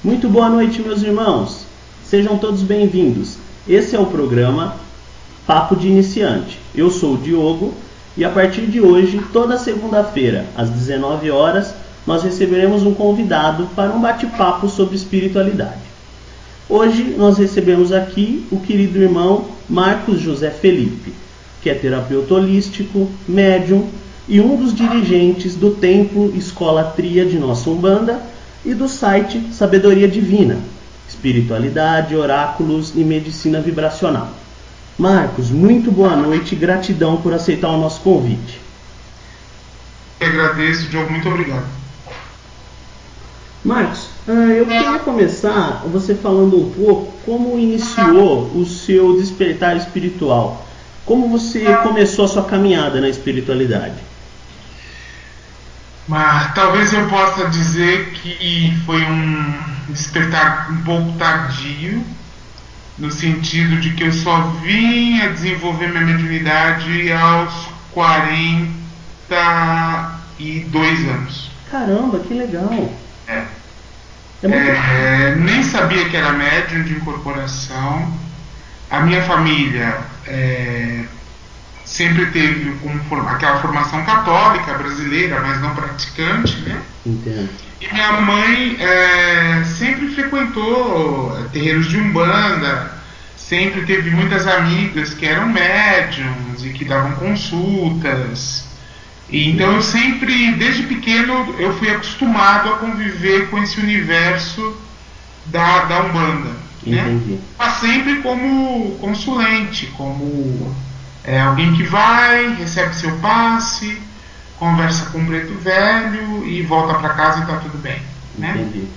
Muito boa noite, meus irmãos. Sejam todos bem-vindos. Esse é o programa Papo de Iniciante. Eu sou o Diogo e a partir de hoje, toda segunda-feira, às 19 horas, nós receberemos um convidado para um bate-papo sobre espiritualidade. Hoje nós recebemos aqui o querido irmão Marcos José Felipe, que é terapeuta holístico, médium e um dos dirigentes do Templo Escola Tria de nossa Umbanda e do site Sabedoria Divina, Espiritualidade, Oráculos e Medicina Vibracional. Marcos, muito boa noite e gratidão por aceitar o nosso convite. Eu agradeço, Diogo, muito obrigado. Marcos, eu queria começar você falando um pouco como iniciou o seu despertar espiritual. Como você começou a sua caminhada na espiritualidade? Mas talvez eu possa dizer que foi um despertar um pouco tardio, no sentido de que eu só vim a desenvolver minha mediunidade aos 42 anos. Caramba, que legal! Nem sabia que era médium de incorporação. A minha família sempre teve aquela formação católica brasileira, mas não praticante, né? Entendo. E minha mãe sempre frequentou terreiros de Umbanda, sempre teve muitas amigas que eram médiums e que davam consultas. E então eu sempre, desde pequeno, eu fui acostumado a conviver com esse universo da Umbanda. Entendi. Né? Mas sempre como consulente, como alguém que vai, recebe seu passe, conversa com o preto velho e volta para casa e está tudo bem. Né? Entendi.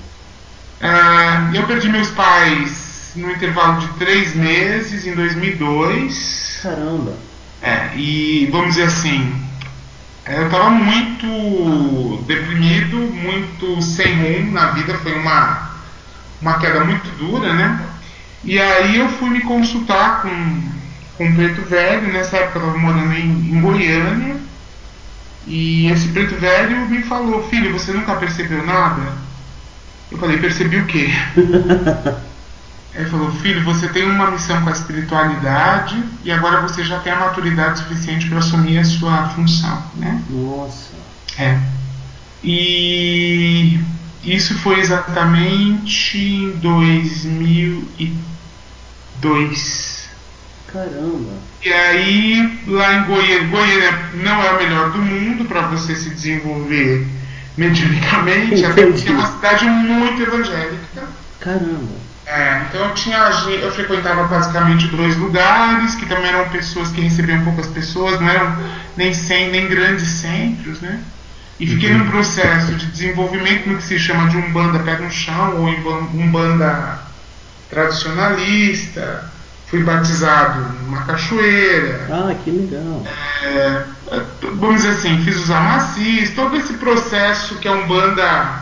Eu perdi meus pais no intervalo de 3 meses, em 2002. Caramba! E vamos dizer assim, eu estava muito deprimido, muito sem rumo na vida, foi uma queda muito dura, né? E aí eu fui me consultar com um preto velho. Nessa época eu estava morando em Goiânia, e esse preto velho me falou: filho, você nunca percebeu nada? Eu falei: percebi o quê? Ele falou: filho, você tem uma missão com a espiritualidade e agora você já tem a maturidade suficiente para assumir a sua função, né? Nossa! E isso foi exatamente em 2002. Caramba! E aí, lá em Goiânia não é o melhor do mundo para você se desenvolver mediunicamente, até porque é uma cidade muito evangélica. Caramba! Então eu frequentava basicamente 2 lugares, que também eram pessoas que recebiam poucas pessoas, não eram nem grandes centros, né? E fiquei num processo de desenvolvimento no que se chama de Umbanda pé no chão, ou Umbanda tradicionalista. Fui batizado numa cachoeira. Ah, que legal! Vamos dizer assim, fiz os amacis, todo esse processo que a Umbanda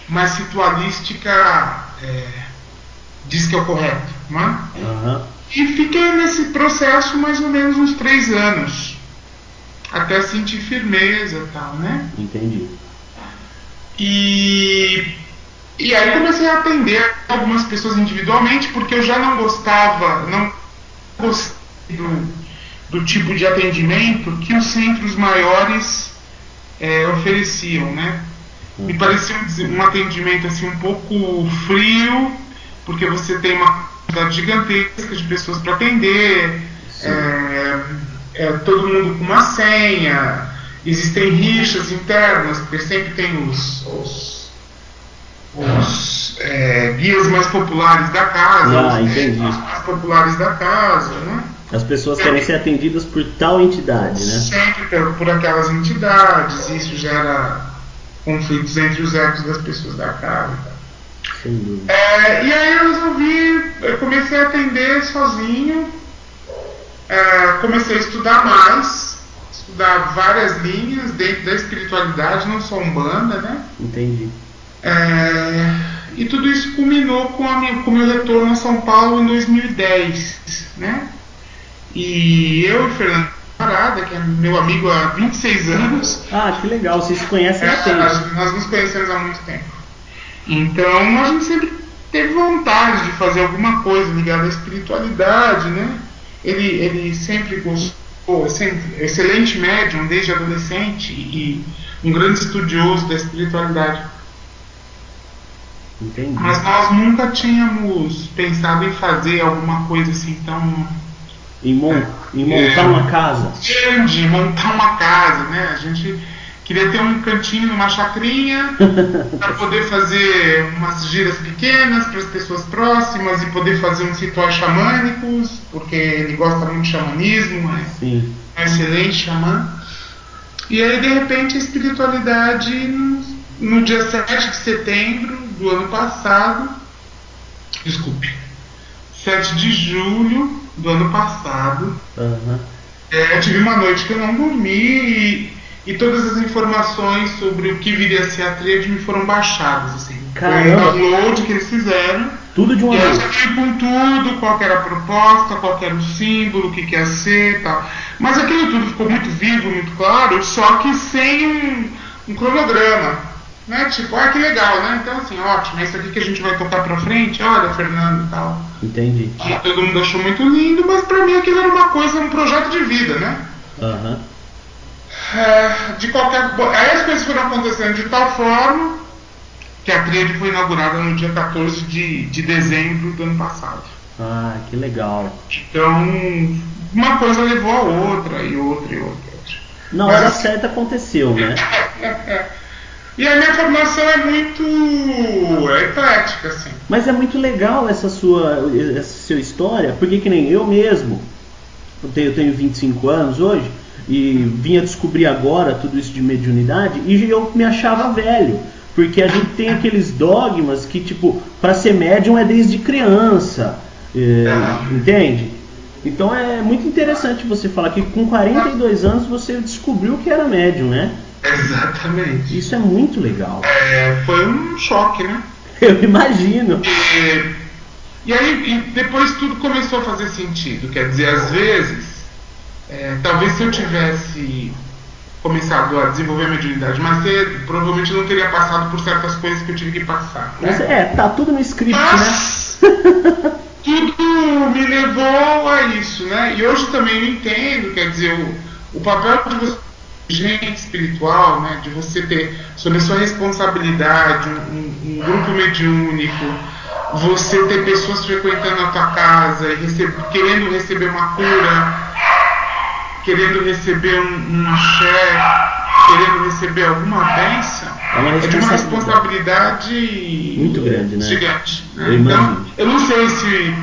mais ritualística diz que é o correto, né? Uhum. E fiquei nesse processo mais ou menos uns 3 anos, até sentir firmeza e tal, né? Entendi. E aí comecei a atender algumas pessoas individualmente, porque eu já não gostei do tipo de atendimento que os centros maiores ofereciam, né? Me parecia um atendimento assim um pouco frio, porque você tem uma quantidade gigantesca de pessoas para atender, todo mundo com uma senha, existem rixas internas, porque sempre tem os guias mais populares da casa, os mais populares da casa, né? As pessoas querem ser atendidas por tal entidade, né? Sempre por aquelas entidades, isso gera conflitos entre os egos das pessoas da casa. Sem dúvida. E aí eu comecei a atender sozinho, comecei a estudar várias linhas dentro da espiritualidade, não só Umbanda, né? Entendi. E tudo isso culminou com o meu retorno a São Paulo em 2010, né? E eu e Fernando Parada, que é meu amigo há 26 anos. Ah, que legal, vocês se conhecem há tempo. Nós nos conhecemos há muito tempo. Então a gente sempre teve vontade de fazer alguma coisa ligada à espiritualidade, né? Ele sempre gostou, sempre excelente médium desde adolescente e um grande estudioso da espiritualidade. Entendi. Mas nós nunca tínhamos pensado em fazer alguma coisa assim tão... Em montar uma casa. De montar uma casa, né? A gente queria ter um cantinho numa chacrinha para poder fazer umas giras pequenas para as pessoas próximas e poder fazer uns rituais xamânicos, porque ele gosta muito de xamanismo, mas Sim. é um excelente xamã. E aí, de repente, a espiritualidade, no dia 7 de setembro do ano passado, 7 de julho do ano passado, eu tive uma noite que eu não dormi e todas as informações sobre o que viria a ser a tríade me foram baixadas, assim. Caramba. Foi um download que eles fizeram. Tudo de uma vez. E vez. eu sabia com tudo, qual que era a proposta, qual que era o símbolo, o que ia ser e tal. Mas aquilo tudo ficou muito vivo, muito claro, só que sem um cronograma. Né? Tipo, que legal, né? Então, assim, ótimo, é isso aqui que a gente vai tocar pra frente, olha, Fernando e tal. Entendi. E todo mundo achou muito lindo, mas pra mim aquilo era uma coisa, um projeto de vida, né? De qualquer... Aí as coisas foram acontecendo de tal forma que a tríade foi inaugurada no dia 14 de dezembro do ano passado. Ah, que legal. Então, uma coisa levou a outra, e outra, e outra. Na hora certa aconteceu, né? E a minha formação é muito eclética, assim. Mas é muito legal essa sua história, porque que nem eu mesmo, eu tenho 25 anos hoje, e vim a descobrir agora tudo isso de mediunidade, e eu me achava velho, porque a gente tem aqueles dogmas que, tipo, para ser médium é desde criança, entende? Então é muito interessante você falar que com 42 anos você descobriu que era médium, né? Exatamente. Isso é muito legal. Foi um choque, né? Eu imagino. E aí depois tudo começou a fazer sentido. Quer dizer, às vezes, talvez se eu tivesse começado a desenvolver a mediunidade mais cedo, provavelmente eu não teria passado por certas coisas que eu tive que passar. Né? Tá tudo no script, mas, né? Tudo me levou a isso, né? E hoje também eu entendo, quer dizer, o papel de você, gente espiritual, né, de você ter sobre a sua responsabilidade um grupo mediúnico, você ter pessoas frequentando a tua casa e querendo receber uma cura, querendo receber um axé, querendo receber alguma bênção, é de uma responsabilidade muito grande, né? Gigante, né? Então, eu não sei se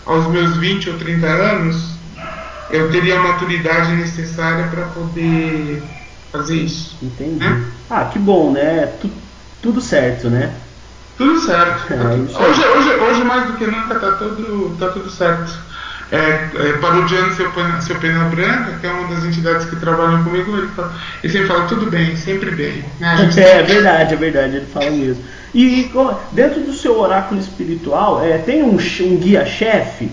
aos meus 20 ou 30 anos eu teria a maturidade necessária para poder fazer isso. Entendi. Né? Que bom, né? Tudo certo, né? Tudo certo. Hoje mais do que nunca tá tudo certo. Parodiando seu Pena Branca, que é uma das entidades que trabalham comigo, ele sempre fala tudo bem, sempre bem. Né? É verdade, ele fala mesmo. E dentro do seu oráculo espiritual, tem um guia-chefe?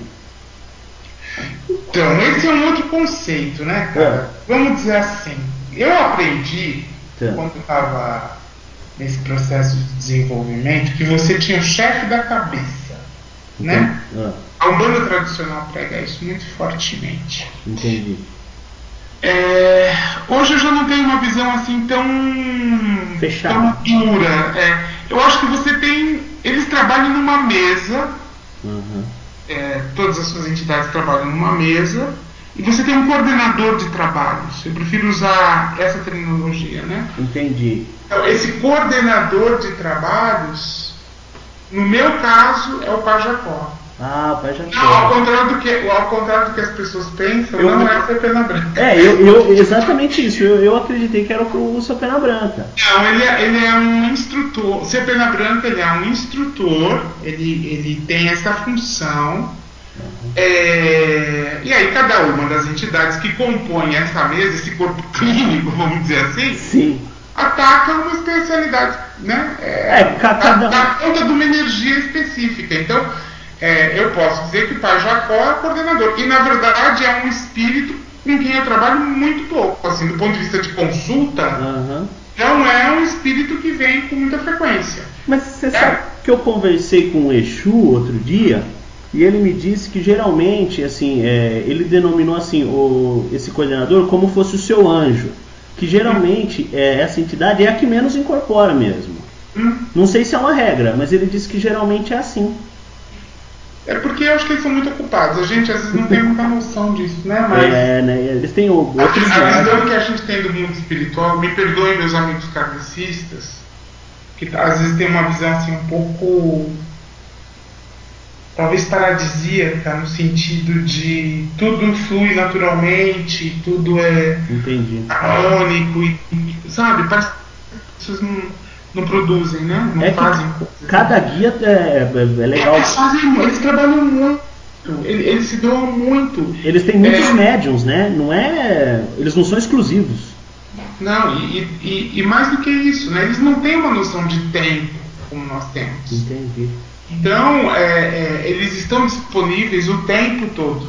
Então, esse é um outro conceito, né, cara? Vamos dizer assim, eu aprendi, quando eu estava nesse processo de desenvolvimento, que você tinha o chefe da cabeça, né? A Umbanda tradicional prega isso muito fortemente. Entendi. Hoje eu já não tenho uma visão assim tão fechada, tão dura. Eu acho que você tem... Eles trabalham numa mesa, todas as suas entidades trabalham numa mesa, e você tem um coordenador de trabalhos. Eu prefiro usar essa terminologia, né? Entendi. Então, esse coordenador de trabalhos, no meu caso, é o Pajacó. O Pajacó. Não, ao contrário do que as pessoas pensam, não é o seu Pena Branca. Exatamente isso. Eu acreditei que era o seu Pena Branca. Não, ele é um instrutor. O seu Pena Branca, ele é um instrutor. Ele tem essa função. E aí cada uma das entidades que compõem essa mesa, esse corpo clínico, vamos dizer assim, sim, ataca uma especialidade, né? Dá conta de uma energia específica. Então, eu posso dizer que o Pai Jacó é o coordenador. E na verdade é um espírito com quem eu trabalho muito pouco. Assim, do ponto de vista de consulta, não é um espírito que vem com muita frequência. Mas você sabe. que eu conversei com o Exu outro dia, e ele me disse que geralmente, assim, ele denominou assim, esse coordenador como fosse o seu anjo, que geralmente essa entidade é a que menos incorpora mesmo. Não sei se é uma regra, mas ele disse que geralmente é assim. É porque eu acho que eles são muito ocupados. A gente às vezes não tem muita noção disso, né? Mas né? Eles têm outros a visão que a gente tem do mundo espiritual, me perdoem meus amigos kardecistas, que às vezes tem uma visão assim um pouco, talvez paradisíaca, no sentido de tudo flui naturalmente, tudo é harmônico, sabe? Parece que as pessoas não produzem, né? Não fazem coisas. Cada guia é legal. Eles trabalham muito, eles se doam muito. Eles têm muitos médiums, né? Eles não são exclusivos. Não, e mais do que isso, né? Eles não têm uma noção de tempo como nós temos. Entendi. Então, eles estão disponíveis o tempo todo,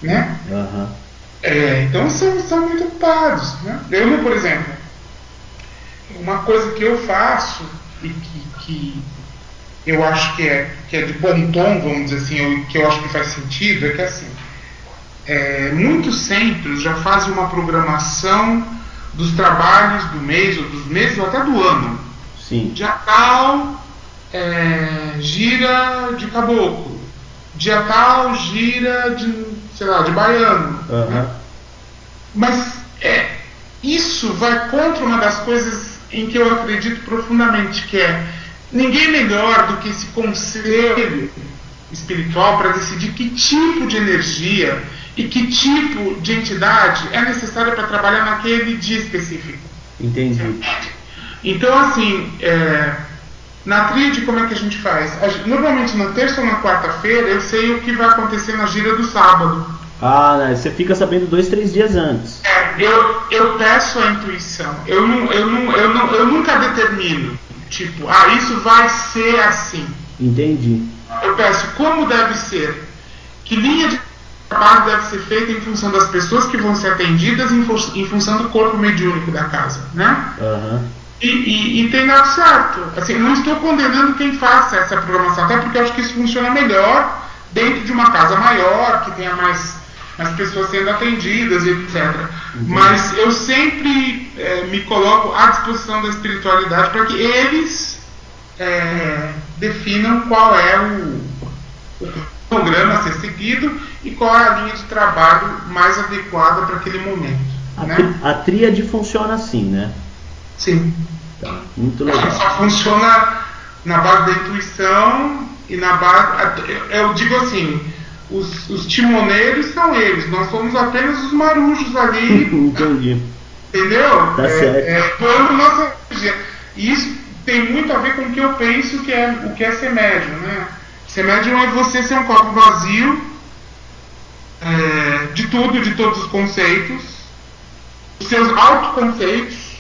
né? Uhum. Então são muito ocupados, né? Eu, por exemplo, uma coisa que eu faço e que eu acho que é de bom tom, vamos dizer assim, que eu acho que faz sentido, é que assim, muitos centros já fazem uma programação dos trabalhos do mês, ou dos meses, ou até do ano. Sim. Dia tal, gira de caboclo. Dia tal, gira de baiano. Uhum. Né? Mas isso vai contra uma das coisas em que eu acredito profundamente, que ninguém melhor do que esse conselho espiritual para decidir que tipo de energia e que tipo de entidade é necessária para trabalhar naquele dia específico. Entendi. Então, assim, na tríade, como é que a gente faz? Normalmente na terça ou na quarta-feira eu sei o que vai acontecer na gira do sábado. Né? Você fica sabendo 2, 3 dias antes. Eu peço a intuição. Eu nunca determino. Tipo, isso vai ser assim. Entendi. Eu peço como deve ser. Que linha de trabalho deve ser feita em função das pessoas que vão ser atendidas, em função do corpo mediúnico da casa, né? Uhum. E tem dado certo. Assim, não estou condenando quem faça essa programação, até porque eu acho que isso funciona melhor dentro de uma casa maior, que tenha mais pessoas sendo atendidas, etc. Mas eu sempre me coloco à disposição da espiritualidade para que eles definam qual é o programa a ser seguido e qual é a linha de trabalho mais adequada para aquele momento. Né? A tríade funciona assim, né? Sim. Tá, muito legal. Só funciona na base da intuição e na base... Eu digo assim... Os timoneiros são eles, nós somos apenas os marujos ali. Entendi. Entendeu? Tá certo. Nossa energia. E isso tem muito a ver com o que eu penso o que é ser médium, né? Ser médium é você ser um copo vazio de tudo, de todos os conceitos, os seus autoconceitos,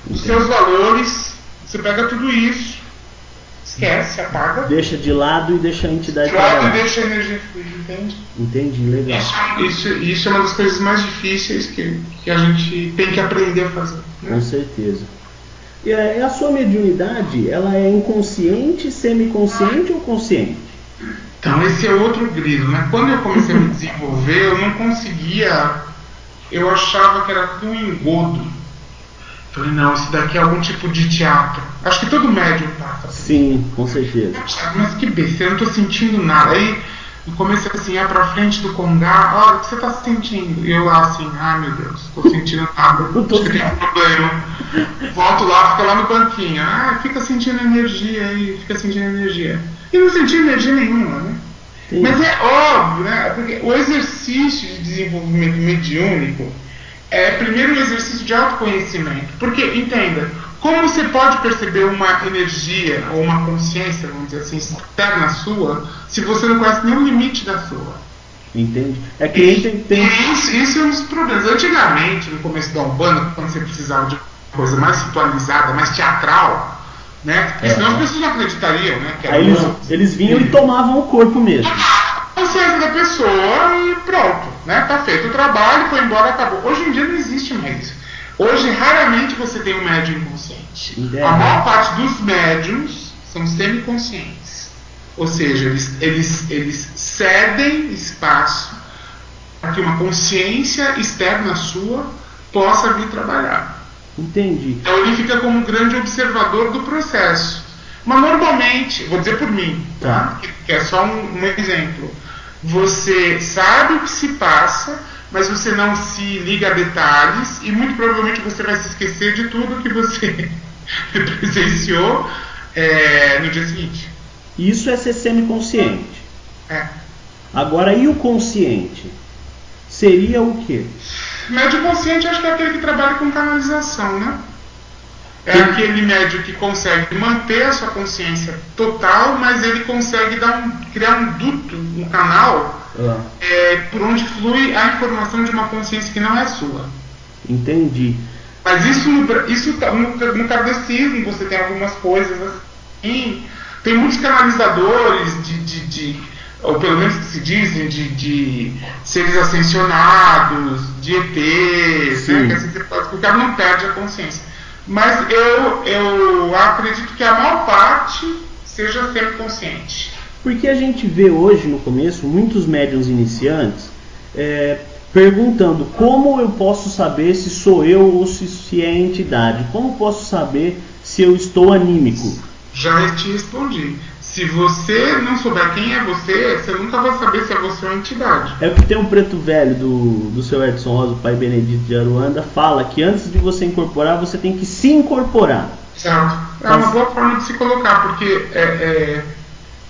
os seus valores. Você pega tudo isso, esquece, apaga. Deixa de lado e deixa a entidade trabalhar. E deixa a energia fluir, entende? Entendi, legal. Isso é uma das coisas mais difíceis que a gente tem que aprender a fazer. Né? Com certeza. E a sua mediunidade, ela é inconsciente, semiconsciente ou consciente? Então, esse é outro grilo, né? Quando eu comecei a me desenvolver, eu não conseguia... Eu achava que era tudo um engodo. Falei, não, isso daqui é algum tipo de teatro. Acho que todo médium passa. Sim, com certeza. Mas que besteira, eu não estou sentindo nada. Aí, eu comecei assim, ia pra frente do congá, olha, o que você está sentindo? E eu lá assim, ai meu Deus, estou sentindo nada, acho que tem um problema. Volto lá, fica lá no banquinho, fica sentindo energia aí, fica sentindo energia. E não senti energia nenhuma, né? Sim. Mas é óbvio, né? Porque o exercício de desenvolvimento mediúnico primeiro um exercício de autoconhecimento. Porque, entenda, como você pode perceber uma energia ou uma consciência, vamos dizer assim, externa sua, se você não conhece nenhum limite da sua? Entende? É que isso é um dos problemas. Antigamente, no começo da Umbanda, quando você precisava de uma coisa mais ritualizada, mais teatral, né? Porque senão as pessoas não acreditariam, né? Que aí eles vinham e tomavam o corpo mesmo. A consciência da pessoa e pronto, né? Tá feito o trabalho, foi embora, acabou. Hoje em dia não existe mais isso. Hoje, raramente você tem um médium inconsciente. A maior parte dos médiums são semiconscientes. Ou seja, eles cedem espaço para que uma consciência externa sua possa vir trabalhar. Entendi. Então ele fica como um grande observador do processo. Mas normalmente, vou dizer por mim, tá? Que é só um exemplo. Você sabe o que se passa, mas você não se liga a detalhes e muito provavelmente você vai se esquecer de tudo que você presenciou no dia seguinte. Isso é ser semiconsciente. É. Agora, e o consciente? Seria o quê? Médio consciente acho que é aquele que trabalha com canalização, né? É aquele médio que consegue manter a sua consciência total, mas ele consegue criar um duto, um canal, por onde flui a informação de uma consciência que não é sua. Entendi. Mas isso no kardecismo você tem algumas coisas assim. Tem muitos canalizadores ou pelo menos que se dizem, de seres ascensionados, de ETs, né? Que assim, o cara não perde a consciência. Mas eu acredito que a maior parte seja sempre consciente. Porque a gente vê hoje, no começo, muitos médiuns iniciantes perguntando como eu posso saber se sou eu ou se é a entidade. Como posso saber se eu estou anímico? Já te respondi. Se você não souber quem é você nunca vai saber se é você ou a entidade. É o que tem um preto velho do seu Edson Rosa, o pai Benedito de Aruanda, fala que antes de você incorporar, você tem que se incorporar. Certo. É uma boa forma de se colocar, porque,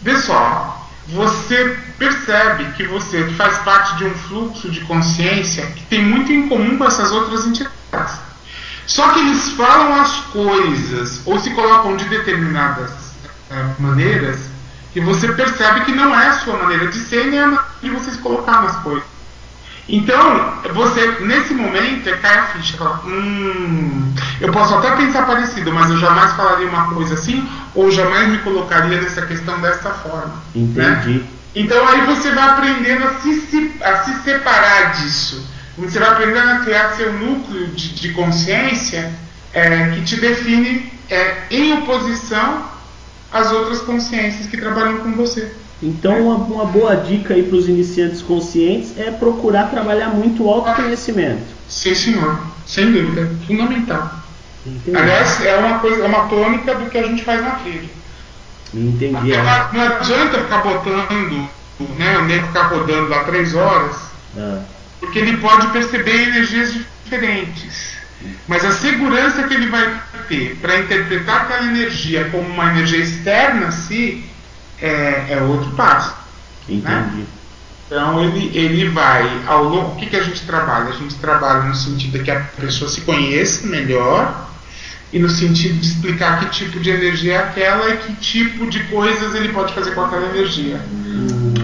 vê só, você percebe que você faz parte de um fluxo de consciência que tem muito em comum com essas outras entidades. Só que eles falam as coisas, ou se colocam de determinadas maneiras, que você percebe que não é a sua maneira de ser, nem a maneira de você se colocar nas coisas. Então, você, nesse momento, cai a ficha, fala, eu posso até pensar parecido, mas eu jamais falaria uma coisa assim, ou jamais me colocaria nessa questão dessa forma. Entendi. Né? Então aí você vai aprendendo a se separar disso. Você vai aprendendo a criar seu núcleo de consciência que te define em oposição às outras consciências que trabalham com você. Então uma boa dica aí para os iniciantes conscientes é procurar trabalhar muito o autoconhecimento. Sim, senhor. Sem dúvida. Fundamental. Entendi. Aliás, é uma tônica do que a gente faz na trilha. Entendi. Não adianta ficar botando, né, o nego ficar rodando lá 3 horas, porque ele pode perceber energias diferentes. Mas a segurança que ele vai ter para interpretar aquela energia como uma energia externa é outro passo. Entendi. Né? Então ele vai ao longo. O que a gente trabalha? A gente trabalha no sentido de que a pessoa se conheça melhor e no sentido de explicar que tipo de energia é aquela e que tipo de coisas ele pode fazer com aquela energia.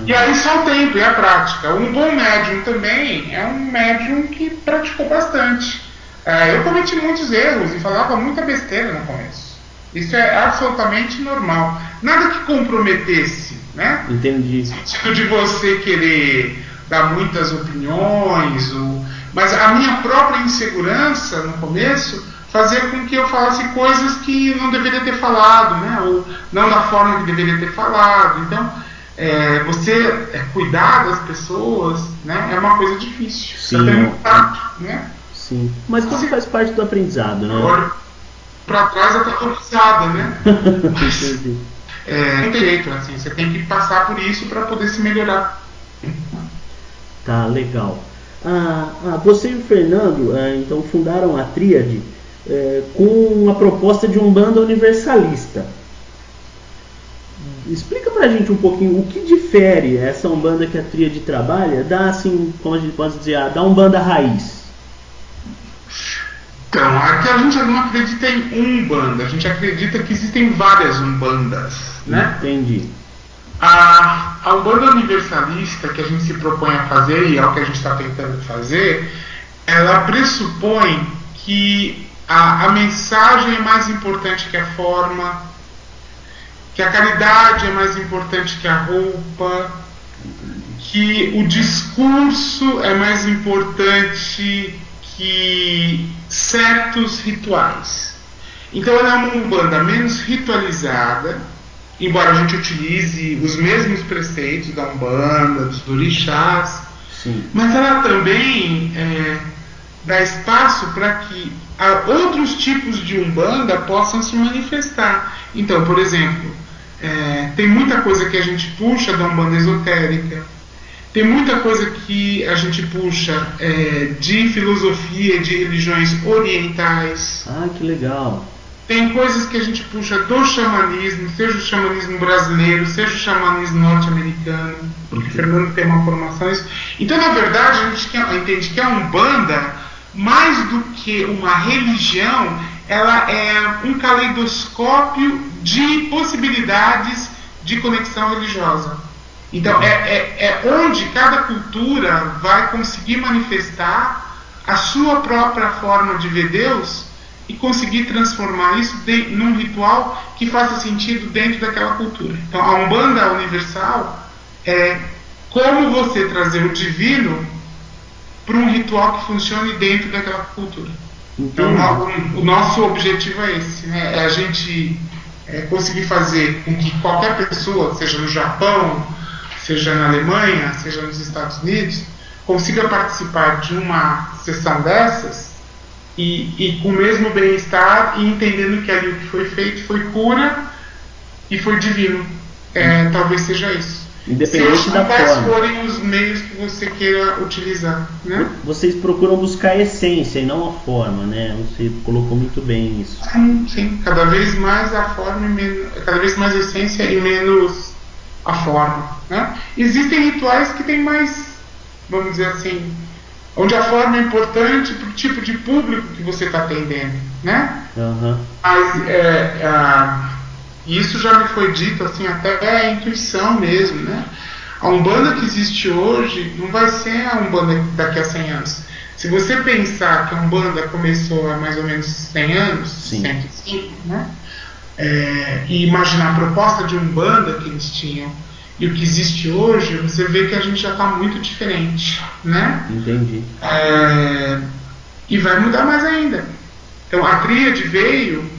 E aí só o tempo e a prática. Um bom médium também é um médium que praticou bastante. Eu cometi muitos erros e falava muita besteira no começo. Isso é absolutamente normal. Nada que comprometesse, né? Entendi. No sentido de você querer dar muitas opiniões, mas a minha própria insegurança no começo fazia com que eu falasse coisas que não deveria ter falado, né? Ou não da forma que deveria ter falado. Então, você cuidar das pessoas, né? É uma coisa difícil. Sim. Né? Sim. Mas tudo faz parte do aprendizado, né? Agora, pra trás até tô né? Mas, não tem jeito, assim, você tem que passar por isso para poder se melhorar. Tá, legal. Você e o Fernando, então, fundaram a Tríade com uma proposta de Umbanda universalista. Explica pra gente um pouquinho o que difere essa Umbanda que a Tríade trabalha da, assim, como a gente pode dizer, da Umbanda raiz. Então, aqui a gente não acredita em Umbanda, a gente acredita que existem várias Umbandas, né? Entendi. A Umbanda universalista que a gente se propõe a fazer, e é o que a gente está tentando fazer, ela pressupõe que a mensagem é mais importante que a forma, que a caridade é mais importante que a roupa, que o discurso é mais importante que certos rituais. Então ela é uma Umbanda menos ritualizada, embora a gente utilize os mesmos preceitos da Umbanda, dos orixás, Sim. mas ela também dá espaço para que outros tipos de Umbanda possam se manifestar. Então, por exemplo, tem muita coisa que a gente puxa da Umbanda esotérica, tem muita coisa que a gente puxa de filosofia, de religiões orientais. Ah, que legal. Tem coisas que a gente puxa do xamanismo, seja o xamanismo brasileiro, seja o xamanismo norte-americano, porque o Fernando tem uma formação nisso. Então, na verdade, a gente entende que a Umbanda, mais do que uma religião, ela é um caleidoscópio de possibilidades de conexão religiosa. Então, é onde cada cultura vai conseguir manifestar a sua própria forma de ver Deus e conseguir transformar isso num ritual que faça sentido dentro daquela cultura. Então, a Umbanda universal é como você trazer o divino para um ritual que funcione dentro daquela cultura. Então, o nosso objetivo é esse, né? É a gente conseguir fazer com que qualquer pessoa, seja no Japão, seja na Alemanha, seja nos Estados Unidos, consiga participar de uma sessão dessas e com o mesmo bem-estar e entendendo que ali o que foi feito foi cura e foi divino. Talvez seja isso. Independente da quais forma. forem os meios que você queira utilizar, né? Vocês procuram buscar a essência e não a forma, né? Você colocou muito bem isso. Sim. Cada vez mais a forma e menos, cada vez mais a essência e menos a forma, né? Existem rituais que têm mais, vamos dizer assim, onde a forma é importante para o tipo de público que você está atendendo, né? Uhum. Mas isso já me foi dito, assim, até a intuição mesmo, né? A Umbanda que existe hoje não vai ser a Umbanda daqui a 100 anos. Se você pensar que a Umbanda começou há mais ou menos 100 anos, Sim. 105, né? E imaginar a proposta de Umbanda que eles tinham e o que existe hoje, você vê que a gente já está muito diferente, né? Entendi. E vai mudar mais ainda. Então a tríade veio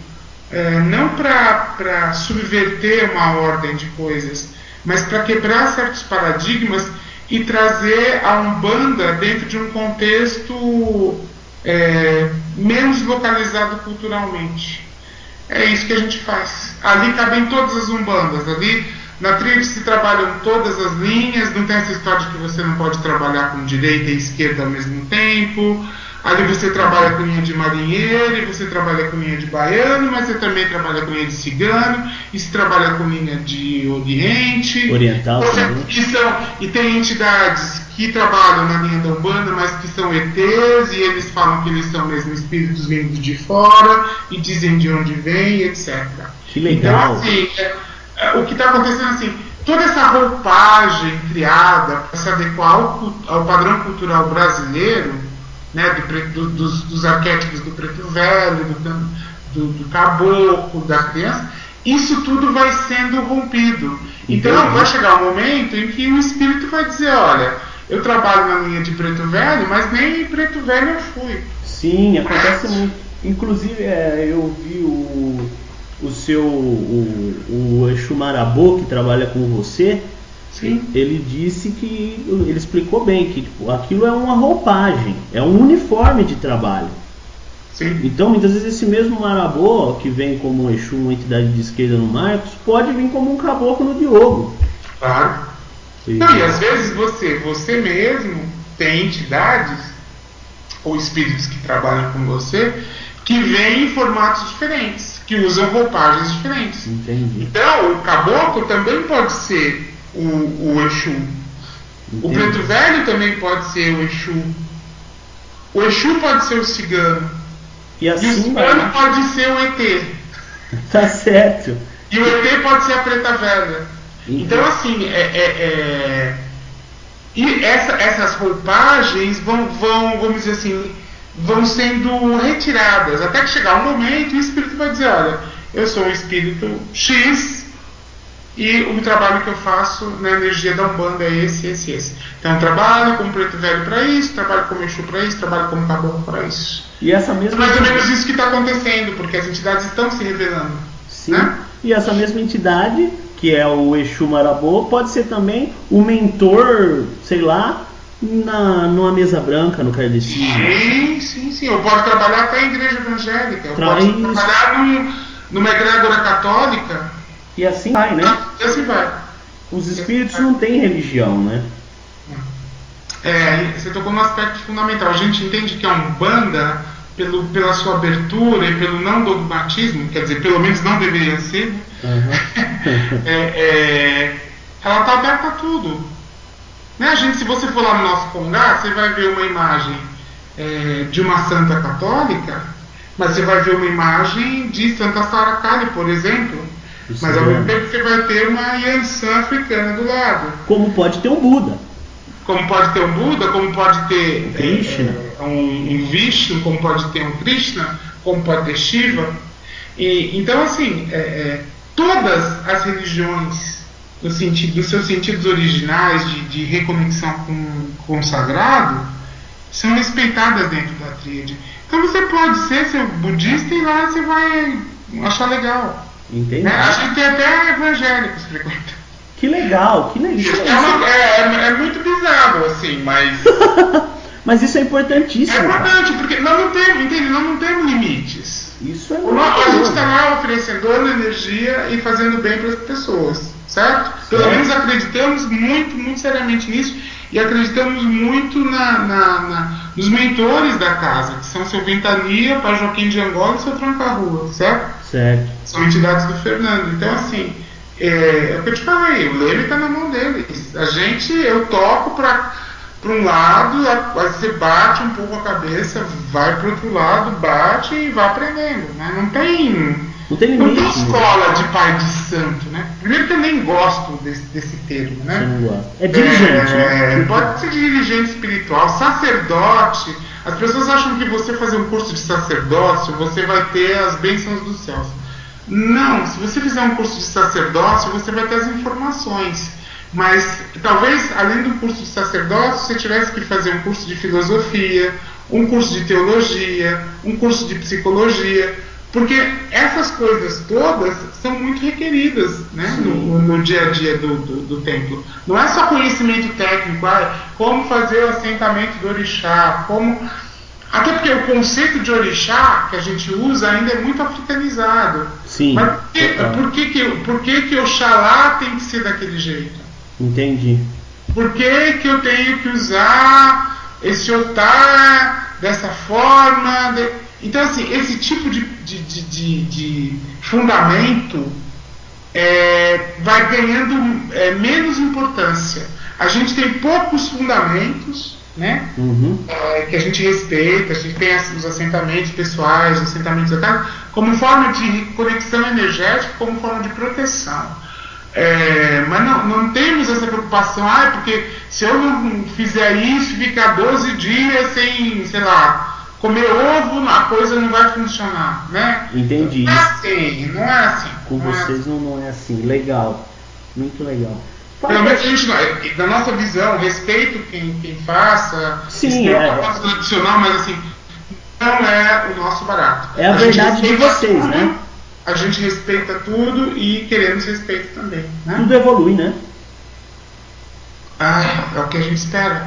não para subverter uma ordem de coisas, mas para quebrar certos paradigmas e trazer a Umbanda dentro de um contexto menos localizado culturalmente. É isso que a gente faz. Ali cabem todas as Umbandas. Ali na tríade se trabalham todas as linhas. Não tem essa história de que você não pode trabalhar com direita e esquerda ao mesmo tempo. Ali você trabalha com linha de marinheiro, e você trabalha com linha de baiano, mas você também trabalha com linha de cigano, e se trabalha com linha de oriente. Oriental também. E tem entidades que trabalham na linha da Umbanda, mas que são ETs, e eles falam que eles são mesmo espíritos vindos de fora, e dizem de onde vêm, etc. Que legal. Então, assim, o que está acontecendo assim, toda essa roupagem criada para se adequar ao padrão cultural brasileiro, né, dos arquétipos do preto velho, do caboclo, da criança, isso tudo vai sendo rompido. Então vai chegar um momento em que o espírito vai dizer, olha, eu trabalho na linha de preto velho, mas nem preto velho eu fui. Sim, acontece muito. Inclusive eu vi o Exu Marabô, que trabalha com você. Sim. Ele disse que, ele explicou bem que aquilo é uma roupagem, é um uniforme de trabalho. Sim. Então muitas vezes esse mesmo Marabô, que vem como um Exu, uma entidade de esquerda no Marcos, pode vir como um caboclo no Diogo. Claro. Não, e às vezes você mesmo tem entidades ou espíritos que trabalham com você que vêm em formatos diferentes, que usam roupagens diferentes. Entendi. Então o caboclo também pode ser o Exu. Entendi. O preto velho também pode ser o Exu. O Exu pode ser o cigano. E o cigano pode ser o ET. Tá certo. E o ET pode ser a preta velha. Então assim, e essas roupagens vamos dizer assim, vão sendo retiradas, até que chegar um momento e o espírito vai dizer, olha, eu sou um espírito X e o trabalho que eu faço na energia da Umbanda é esse. Então eu trabalho como preto velho para isso, trabalho como Exu para isso, trabalho como caboclo para isso. E essa mesma... É mais ou menos isso que está acontecendo, porque as entidades estão se revelando. Sim. Né? E essa mesma entidade, que é o Exu Marabô, pode ser também o mentor, sei lá, numa mesa branca no kardecismo. Sim. Eu posso trabalhar até em igreja evangélica. Eu posso trabalhar numa egrégora católica. E assim vai, né? E assim vai. Os espíritos não têm religião, né? Você tocou num aspecto fundamental. A gente entende que a Umbanda, pela sua abertura e pelo não dogmatismo, quer dizer, pelo menos não deveria ser, ela está aberta a tudo. Né? Se você for lá no nosso Congá, você vai ver uma imagem de uma santa católica, mas você vai ver uma imagem de Santa Sara Kali, por exemplo. Mas ao mesmo tempo você vai ter uma Yansan africana do lado. Como pode ter um Buda. Como pode ter um Buda, como pode ter um Vishnu, como pode ter um Krishna, como pode ter Shiva. Então, assim, todas as religiões, nos seus sentidos originais de reconexão com o sagrado, são respeitadas dentro da tríade. Então você pode ser budista e lá você vai achar legal. Entendi. A gente tem até evangélicos frequentando. Que legal. É muito bizarro, assim, mas... Mas isso é importantíssimo. É importante, porque nós não temos limites. Isso é a gente está lá oferecendo energia e fazendo bem para as pessoas, certo? Pelo menos acreditamos muito seriamente nisso, e acreditamos muito nos mentores da casa, que são seu Ventania, Pai Joaquim de Angola e seu Tranca-Rua, certo? São entidades do Fernando. Então, assim, é o que eu te falei, o leme está na mão deles. Eu toco para um lado, você bate um pouco a cabeça, vai para o outro lado, bate e vai aprendendo, né? Não tem limite, escola de pai de santo, né? Primeiro que eu nem gosto desse termo, né? Você não gosta. É dirigente, né? Pode ser dirigente espiritual, sacerdote. As pessoas acham que você fazer um curso de sacerdócio, você vai ter as bênçãos dos céus. Não, se você fizer um curso de sacerdócio, você vai ter as informações. Mas talvez, além do curso de sacerdócio, você tivesse que fazer um curso de filosofia, um curso de teologia, um curso de psicologia, porque essas coisas todas são muito requeridas, né, no dia a dia do templo. Não é só conhecimento técnico, como fazer o assentamento do orixá, até porque o conceito de orixá que a gente usa ainda é muito africanizado. Sim. Mas por que Oxalá tem que ser daquele jeito? Entendi. Por que eu tenho que usar esse otar dessa forma? Então, assim, esse tipo de fundamento vai ganhando menos importância. A gente tem poucos fundamentos, né? Que a gente respeita. A gente tem os assentamentos pessoais, os assentamentos da casa, como forma de conexão energética, como forma de proteção. Mas não temos essa preocupação, porque se eu não fizer isso, ficar 12 dias sem, sei lá, comer ovo, a coisa não vai funcionar, né? Entendi. Não é assim. Com vocês não é assim. Legal. Muito legal. Pelo menos a gente, na nossa visão, respeito quem faça. Sim, faça tradicional, mas assim, não é o nosso barato. É a verdade de vocês, né? A gente respeita tudo e queremos respeito também, né? Tudo evolui, né? É o que a gente espera.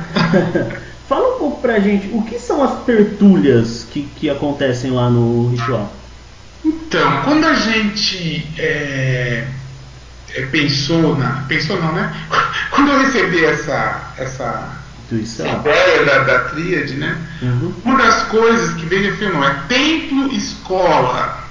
Fala um pouco pra gente, o que são as tertúlias que acontecem lá no ritual? Então, quando a gente pensou não, né? Quando eu recebi essa ideia da tríade, né? Uma das coisas que veio afirmar é templo-escola.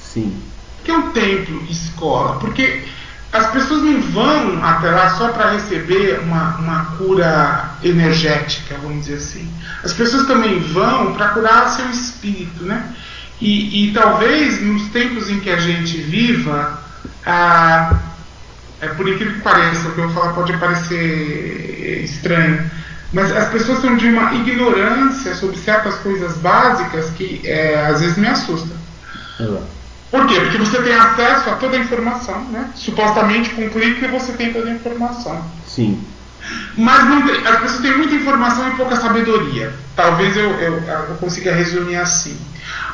Sim. O que é um templo-escola? Porque as pessoas não vão até lá só para receber uma cura energética, vamos dizer assim. As pessoas também vão para curar seu espírito, né? E talvez nos tempos em que a gente viva, por incrível que pareça, o que eu vou falar pode parecer estranho, mas as pessoas têm de uma ignorância sobre certas coisas básicas que às vezes me assusta. Por quê? Porque você tem acesso a toda a informação, né? Supostamente com clique você tem toda a informação. Sim. Mas as pessoas têm muita informação e pouca sabedoria. Talvez eu consiga resumir assim.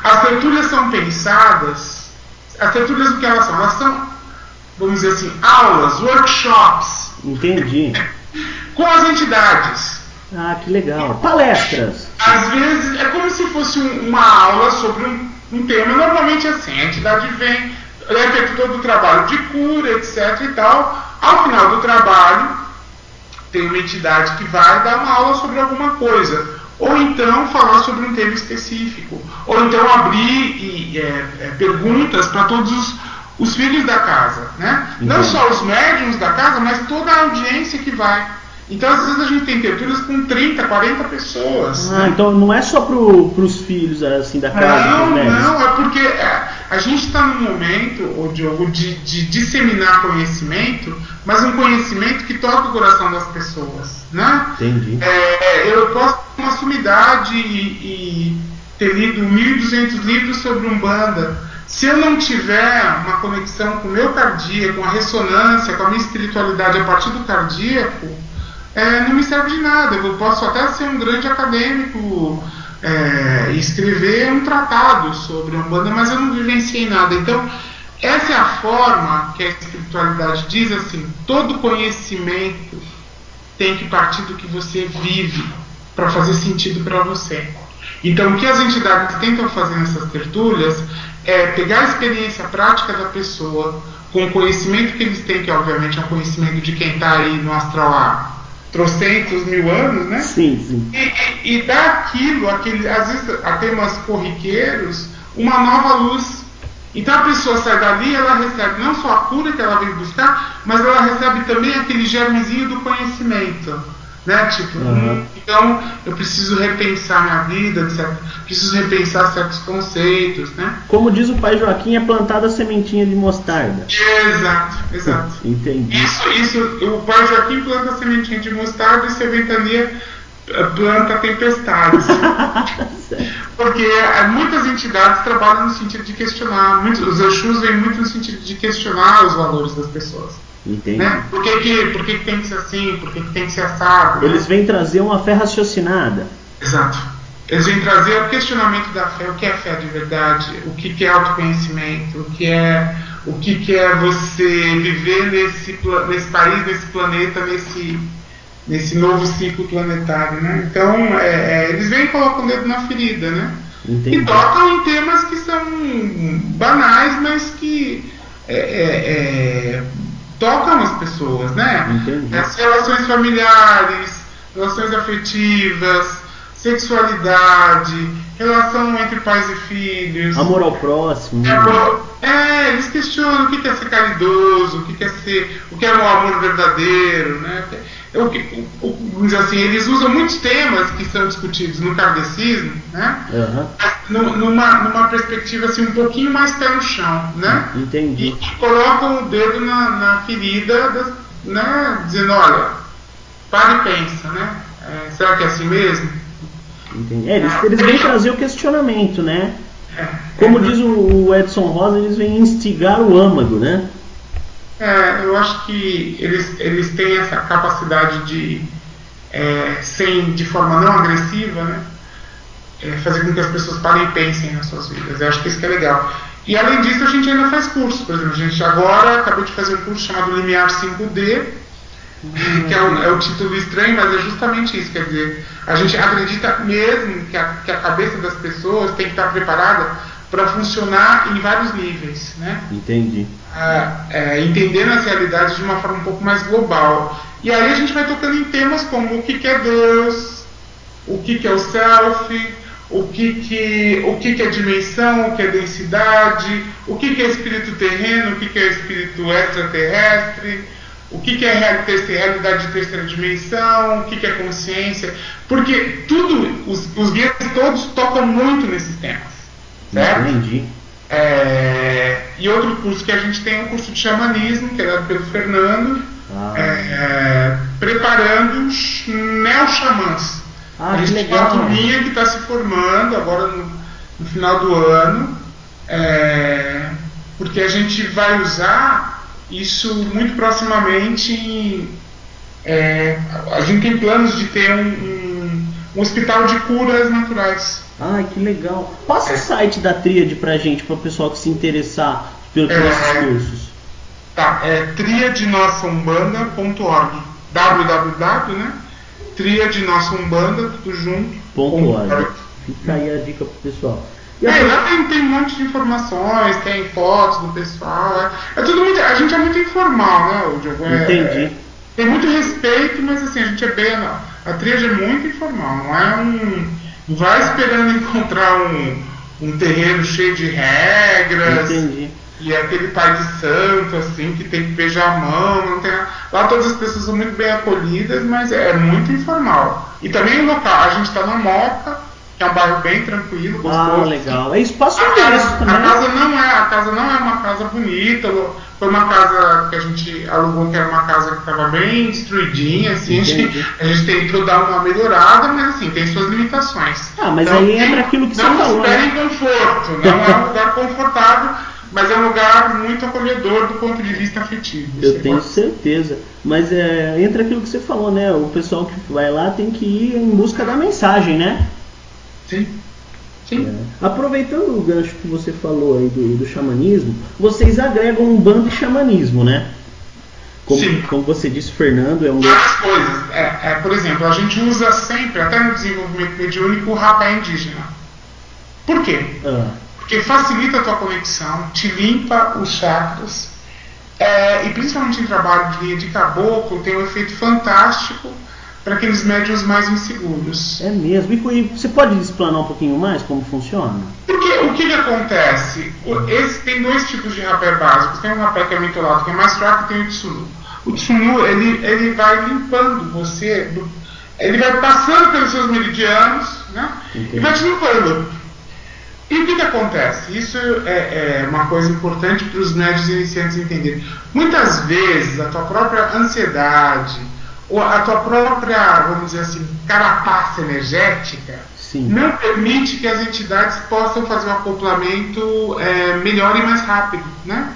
As tertúlias são pensadas as tertúlias o que elas são? Elas são, vamos dizer assim, aulas, workshops. Entendi. Com as entidades. Ah, que legal. Palestras. Às vezes é como se fosse uma aula sobre um tema. Normalmente é assim, a entidade vem, é feito todo o trabalho de cura, etc e tal. Ao final do trabalho, tem uma entidade que vai dar uma aula sobre alguma coisa. Ou então falar sobre um tema específico. Ou então abrir perguntas para todos os filhos da casa, né? Não só os médiuns da casa, mas toda a audiência que vai. Então, às vezes, a gente tem tertúlias com 30, 40 pessoas. Ah, né? Então não é só pros filhos assim, da casa? Não, é porque a gente está num momento, Diogo, de disseminar conhecimento, mas um conhecimento que toca o coração das pessoas, né? Entendi. Eu posso ter uma sumidade e ter lido 1.200 livros sobre Umbanda. Se eu não tiver uma conexão com o meu cardíaco, com a ressonância, com a minha espiritualidade a partir do cardíaco, não me serve de nada. Eu posso até ser um grande acadêmico e escrever um tratado sobre a Umbanda, mas eu não vivenciei nada. Então, essa é a forma que a espiritualidade diz assim: todo conhecimento tem que partir do que você vive para fazer sentido para você. Então, o que as entidades tentam fazer nessas tertúlias é pegar a experiência prática da pessoa, com o conhecimento que eles têm, que obviamente é um conhecimento de quem está aí no astral há trocentos mil anos, né? Sim. E dar aquilo, às vezes a temas corriqueiros, uma nova luz. Então a pessoa sai dali, ela recebe não só a cura que ela veio buscar, mas ela recebe também aquele germezinho do conhecimento. Né? Tipo, então eu preciso repensar minha vida, preciso repensar certos conceitos, né? Como diz o pai Joaquim, é plantada a sementinha de mostarda. Exato. Entendi. Isso, o pai Joaquim planta a sementinha de mostarda e seu ventania planta tempestades. Porque muitas entidades trabalham no sentido de questionar, os Exus vêm muito no sentido de questionar os valores das pessoas. Entendi. Né? Por que tem que ser assim? Por que tem que ser assado? Eles vêm trazer uma fé raciocinada. Exato. Eles vêm trazer o questionamento da fé, o que é fé de verdade, o que é autoconhecimento, o que é você viver nesse país, nesse planeta, nesse novo ciclo planetário, né? Então, eles vêm e colocam o dedo na ferida, né? Entendi. E tocam em temas que são banais, mas que tocam as pessoas, né? Entendi. As relações familiares, relações afetivas, sexualidade, relação entre pais e filhos, amor ao próximo. Eles questionam o que é ser caridoso, o que é o amor verdadeiro, né? Vamos dizer assim, eles usam muitos temas que são discutidos no kardecismo, né? Numa perspectiva assim, um pouquinho mais pé no chão, né? Entendi. E colocam o dedo na ferida, né? Dizendo, olha, para e pensa, né? Será que é assim mesmo? Entendi. Eles vêm trazer o questionamento, né? Como diz o Edson Rosa, eles vêm instigar o âmago, né? Eu acho que eles têm essa capacidade de forma não agressiva, né? Fazer com que as pessoas parem e pensem nas suas vidas. Eu acho que isso que é legal. E além disso, a gente ainda faz cursos. Por exemplo, a gente agora acabou de fazer um curso chamado Limiar 5D, que é o título estranho, mas é justamente isso. Quer dizer, a gente acredita mesmo que a cabeça das pessoas tem que estar preparada para funcionar em vários níveis, né? Entendi. Entendendo as realidades de uma forma um pouco mais global. E aí a gente vai tocando em temas como o que é Deus, o que é o self, o que é dimensão, o que é densidade, o que é espírito terreno, o que é espírito extraterrestre, o que é realidade de terceira dimensão, o que é consciência, porque os guias todos tocam muito nesses temas, certo? Entendi. E outro curso que a gente tem é um curso de xamanismo, que é dado pelo Fernando, preparando neo-xamãs. A gente tem uma turminha que está se formando agora no final do ano, porque a gente vai usar isso muito proximamente. A gente tem planos de ter um hospital de curas naturais. Ai, que legal. Passa o site da Tríade pra gente, para o pessoal que se interessar, por esses cursos? Tá, triadenosaumbanda.org, www, né? triadenosaumbanda, tudo junto, .org. Fica aí a dica pro pessoal. Lá tem um monte de informações, tem fotos do pessoal. É tudo muito. A gente é muito informal, né, o Diogo? Entendi. Tem muito respeito, mas assim, a gente é bem. A tríade é muito informal, não é não vai esperando encontrar um terreno cheio de regras. Entendi. E aquele pai de santo, assim, que tem que beijar a mão, não tem nada. Lá todas as pessoas são muito bem acolhidas, mas é muito informal. E também o local, a gente está na Moca, que é um bairro bem tranquilo, gostoso. Legal. É espaço mesmo também. A casa não é uma casa bonita, foi uma casa que a gente alugou, que era uma casa que estava bem destruidinha, assim, a gente tentou dar uma melhorada, mas assim, tem suas limitações. Mas então, aí entra aquilo que você falou. Não esperem conforto, não é um lugar confortável, mas é um lugar muito acolhedor do ponto de vista afetivo. Eu tenho certeza. Mas entra aquilo que você falou, né? O pessoal que vai lá tem que ir em busca da mensagem, né? Sim. Aproveitando o gancho que você falou aí do xamanismo, vocês agregam um bando de xamanismo, né? Como você disse, Fernando, é um... Várias coisas. Por exemplo, a gente usa sempre, até no desenvolvimento mediúnico, o rapé indígena. Por quê? Porque facilita a tua conexão, te limpa os chakras, e principalmente em trabalho de linha de caboclo, tem um efeito fantástico para aqueles médiuns mais inseguros. É mesmo. E você pode explanar um pouquinho mais como funciona? Porque o que acontece? Tem dois tipos de rapé básicos. Tem um rapé que é mentolado, que é mais fraco, e tem o tsunu. O tsunu, ele vai limpando você, ele vai passando pelos seus meridianos, né? E vai te limpando. E o que acontece? Isso é uma coisa importante para os médiuns iniciantes entenderem. Muitas vezes a tua própria ansiedade, ou a tua própria, vamos dizer assim, carapaça energética, não permite que as entidades possam fazer um acoplamento melhor e mais rápido, né?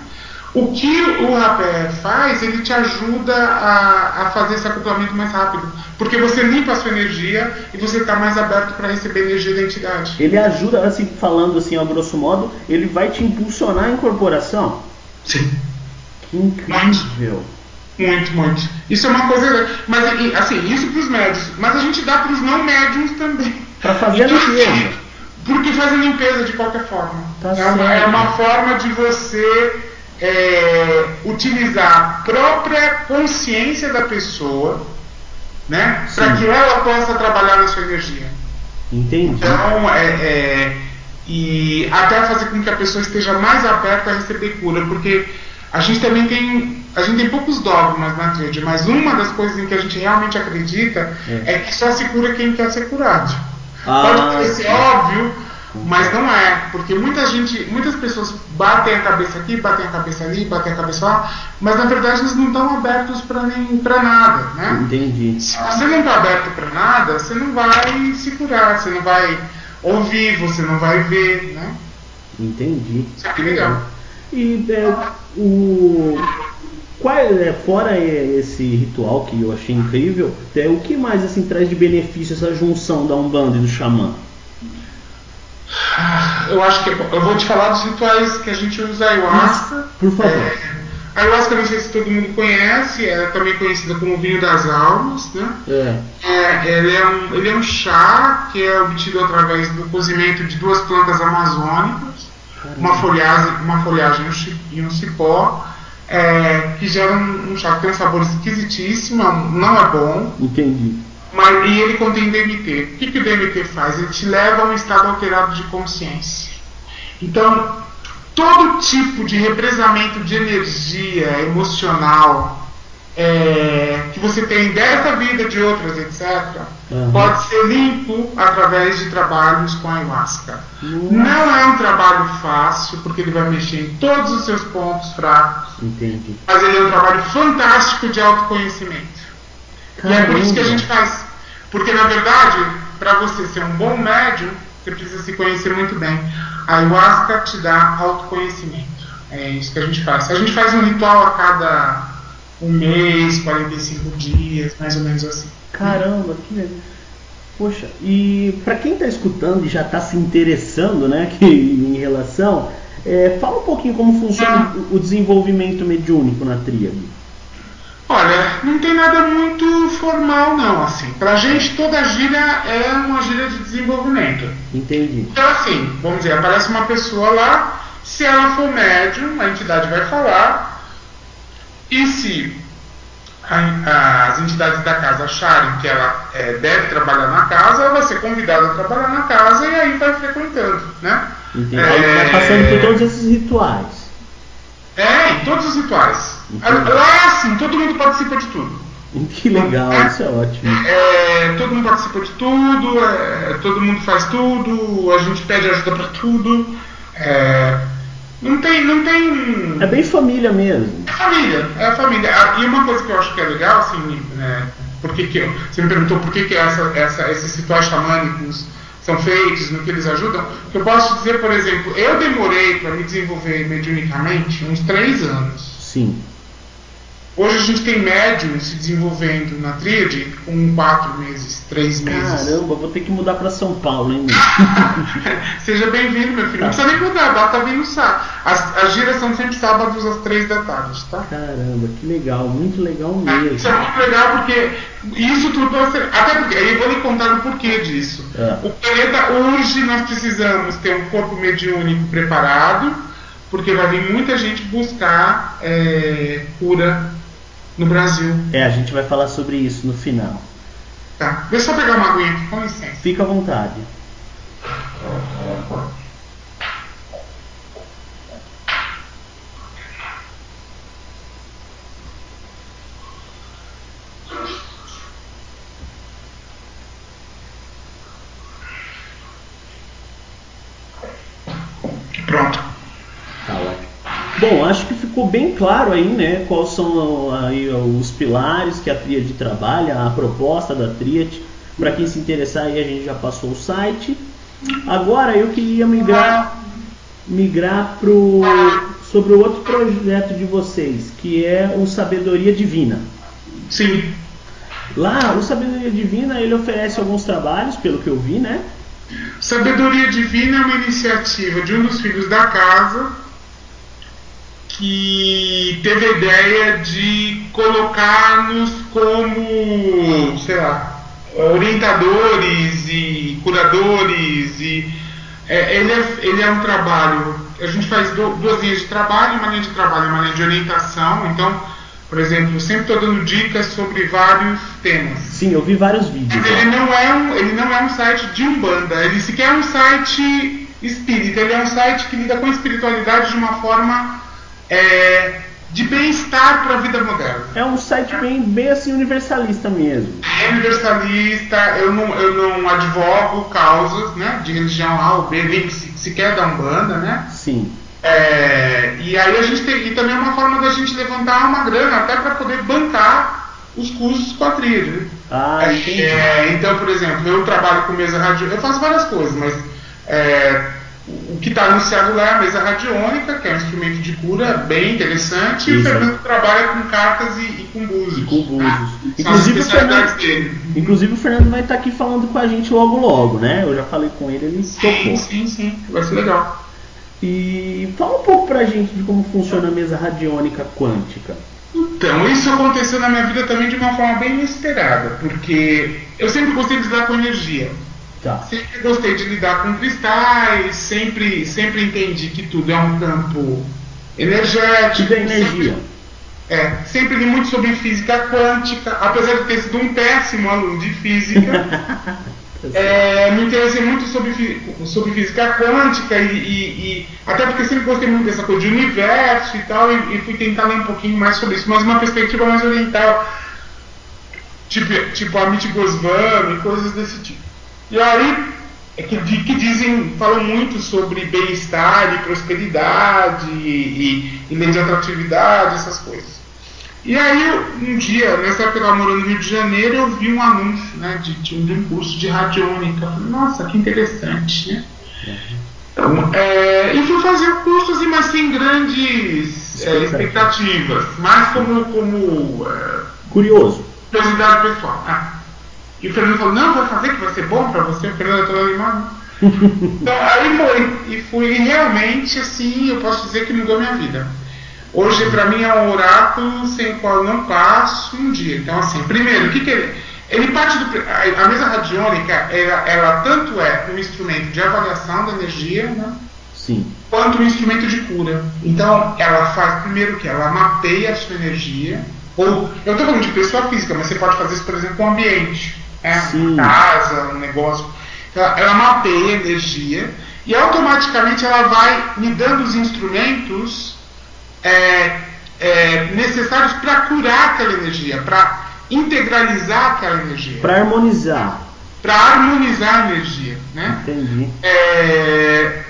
O que o rapé faz, ele te ajuda a fazer esse acoplamento mais rápido, porque você limpa a sua energia e você está mais aberto para receber energia da entidade. Ele ajuda, assim, falando assim, a grosso modo, ele vai te impulsionar a incorporação? Sim. Que incrível. Muito. Isso é uma coisa... Mas, assim, isso para os médios. Mas a gente dá para os não médiums também. Para fazer a limpeza. Porque faz a limpeza de qualquer forma. É uma forma de você utilizar a própria consciência da pessoa, né? Para que ela possa trabalhar na sua energia. Entendi. Então, e até fazer com que a pessoa esteja mais aberta a receber cura. Porque a gente também tem poucos dogmas na tríade, mas uma das coisas em que a gente realmente acredita é que só se cura quem quer ser curado. Pode parecer óbvio, mas não é, porque muitas pessoas batem a cabeça aqui, batem a cabeça ali, batem a cabeça lá, mas na verdade eles não estão abertos para nada, né? Entendi. Se você não está aberto para nada, você não vai se curar, você não vai ouvir, você não vai ver, né? Entendi. Isso é legal. E fora esse ritual que eu achei incrível, o que mais assim traz de benefício essa junção da Umbanda e do xamã? Eu acho que eu vou te falar dos rituais que a gente usa a ayahuasca. Por favor. A ayahuasca, não sei se todo mundo conhece, é também conhecida como vinho das almas, né? Ele é um chá que é obtido através do cozimento de duas plantas amazônicas, uma folhagem e um cipó, que gera um chá que tem um sabor esquisitíssimo, não é bom. Entendi. E ele contém DMT. O que o DMT faz? Ele te leva a um estado alterado de consciência. Então, todo tipo de represamento de energia emocional que você tem dessa vida, de outras, etc., pode ser limpo através de trabalhos com a ayahuasca. Não é um trabalho fácil, porque ele vai mexer em todos os seus pontos fracos. Entendi. Mas ele é um trabalho fantástico de autoconhecimento. Caramba. E é por isso que a gente faz. Porque, na verdade, para você ser um bom médium, você precisa se conhecer muito bem. A ayahuasca te dá autoconhecimento. É isso que a gente faz. A gente faz um ritual a cada um mês, 45 dias, mais ou menos assim. Caramba, que legal. Poxa, e para quem está escutando e já está se interessando, né, em relação, Fala um pouquinho como funciona o desenvolvimento mediúnico na tríade. Olha, não tem nada muito formal não, assim. Pra gente toda gíria é uma gíria de desenvolvimento. Entendi. Então assim, vamos dizer, aparece uma pessoa lá, se ela for médium, a entidade vai falar, e se as entidades da casa acharem que ela deve trabalhar na casa, ela vai ser convidada a trabalhar na casa e aí vai frequentando, né? Entendi. Vai passando por todos esses rituais. Em todos os rituais. Lá, assim, todo mundo participa de tudo. Que legal, isso é ótimo. Todo mundo participa de tudo, todo mundo faz tudo, a gente pede ajuda pra tudo. Não tem. É bem família mesmo. É a família. E uma coisa que eu acho que é legal, assim, você me perguntou por que esses rituais xamânicos são feitos, no que eles ajudam. Eu posso dizer, por exemplo, eu demorei para me desenvolver mediunicamente uns 3 anos. Sim. Hoje a gente tem médiums se desenvolvendo na tríade com 4 meses, 3 meses. Caramba, vou ter que mudar para São Paulo, hein? Seja bem-vindo, meu filho. Não precisa nem mudar, a data vem no sábado. As giras são sempre sábados às 3 da tarde, tá? Caramba, que legal, muito legal mesmo. Isso é muito legal porque isso tudo até porque, aí eu vou lhe contar o porquê disso. O planeta hoje nós precisamos ter um corpo mediúnico preparado, porque vai vir muita gente buscar cura no Brasil. A gente vai falar sobre isso no final. Tá, deixa eu pegar uma aguinha aqui, com licença. Fica à vontade. Pronto. Tá ótimo. Bom, acho que ficou bem claro aí, né, quais são aí os pilares que a tríade trabalha, a proposta da tríade. Para quem se interessar aí, a gente já passou o site. Agora eu queria migrar sobre o outro projeto de vocês, que é o Sabedoria Divina. Sim. Lá, o Sabedoria Divina, ele oferece alguns trabalhos, pelo que eu vi, né? Sabedoria Divina é uma iniciativa de um dos filhos da casa que teve a ideia de colocar-nos como, sei lá, orientadores e curadores. E ele é um trabalho, a gente faz 2 linhas de trabalho, uma linha de trabalho e uma linha de orientação. Então, por exemplo, eu sempre estou dando dicas sobre vários temas. Sim, eu vi vários vídeos. Ele não é um site de Umbanda, ele sequer é um site espírita, ele é um site que lida com a espiritualidade de uma forma de bem-estar para a vida moderna. É um site bem assim universalista mesmo. É universalista, eu não advogo causas, né, de religião A ou B, nem sequer da Umbanda, né? Sim. E aí a gente tem, e também é uma forma da gente levantar uma grana até para poder bancar os custos com a tríade, né? Entendi. Então, por exemplo, eu trabalho com mesa radiônica, eu faço várias coisas, mas o que está anunciado lá é a mesa radiônica, que é um instrumento de cura bem interessante. Exato. E o Fernando trabalha com cartas e com búzios. Inclusive o Fernando vai estar aqui falando com a gente logo, né? Eu já falei com ele, ele topou. Sim, vai ser legal. E fala um pouco pra gente de como funciona a mesa radiônica quântica. Então, isso aconteceu na minha vida também de uma forma bem inesperada, porque eu sempre gostei de lidar com energia. Tá. Sempre gostei de lidar com cristais, sempre entendi que tudo é um campo energético. Tudo é energia. Sempre li muito sobre física quântica, apesar de ter sido um péssimo aluno de física. Me interessei muito sobre física quântica e até porque sempre gostei muito dessa coisa de universo e tal, e fui tentar ler um pouquinho mais sobre isso, mas uma perspectiva mais oriental, tipo Amit Goswami e coisas desse tipo. E aí, falam muito sobre bem-estar e prosperidade e lei de atratividade, essas coisas. E aí, um dia, nessa época eu estava morando no Rio de Janeiro, eu vi um anúncio, né, de um curso de radiônica. Eu falei, nossa, que interessante, né? Então, e fui fazer o curso, assim, mas sem grandes expectativas, mas como curioso. Curiosidade pessoal. E o Fernando falou, não, vai fazer que vai ser bom pra você. O Fernando estava animado. Então, aí foi. E foi realmente, assim, eu posso dizer que mudou minha vida. Hoje, para mim, é um oráculo sem o qual eu não passo um dia. Então, assim, primeiro, o que ele... Ele parte do... A mesa radiônica, ela tanto é um instrumento de avaliação da energia, né? Sim. Quanto um instrumento de cura. Então, ela faz, primeiro que ela mapeia a sua energia. Ou, eu estou falando de pessoa física, mas você pode fazer isso, por exemplo, com o ambiente. Uma casa, um negócio. Então, ela mapeia a energia e automaticamente ela vai me dando os instrumentos necessários para curar aquela energia, para integralizar aquela energia. Para harmonizar. Para harmonizar a energia, né? Entendi.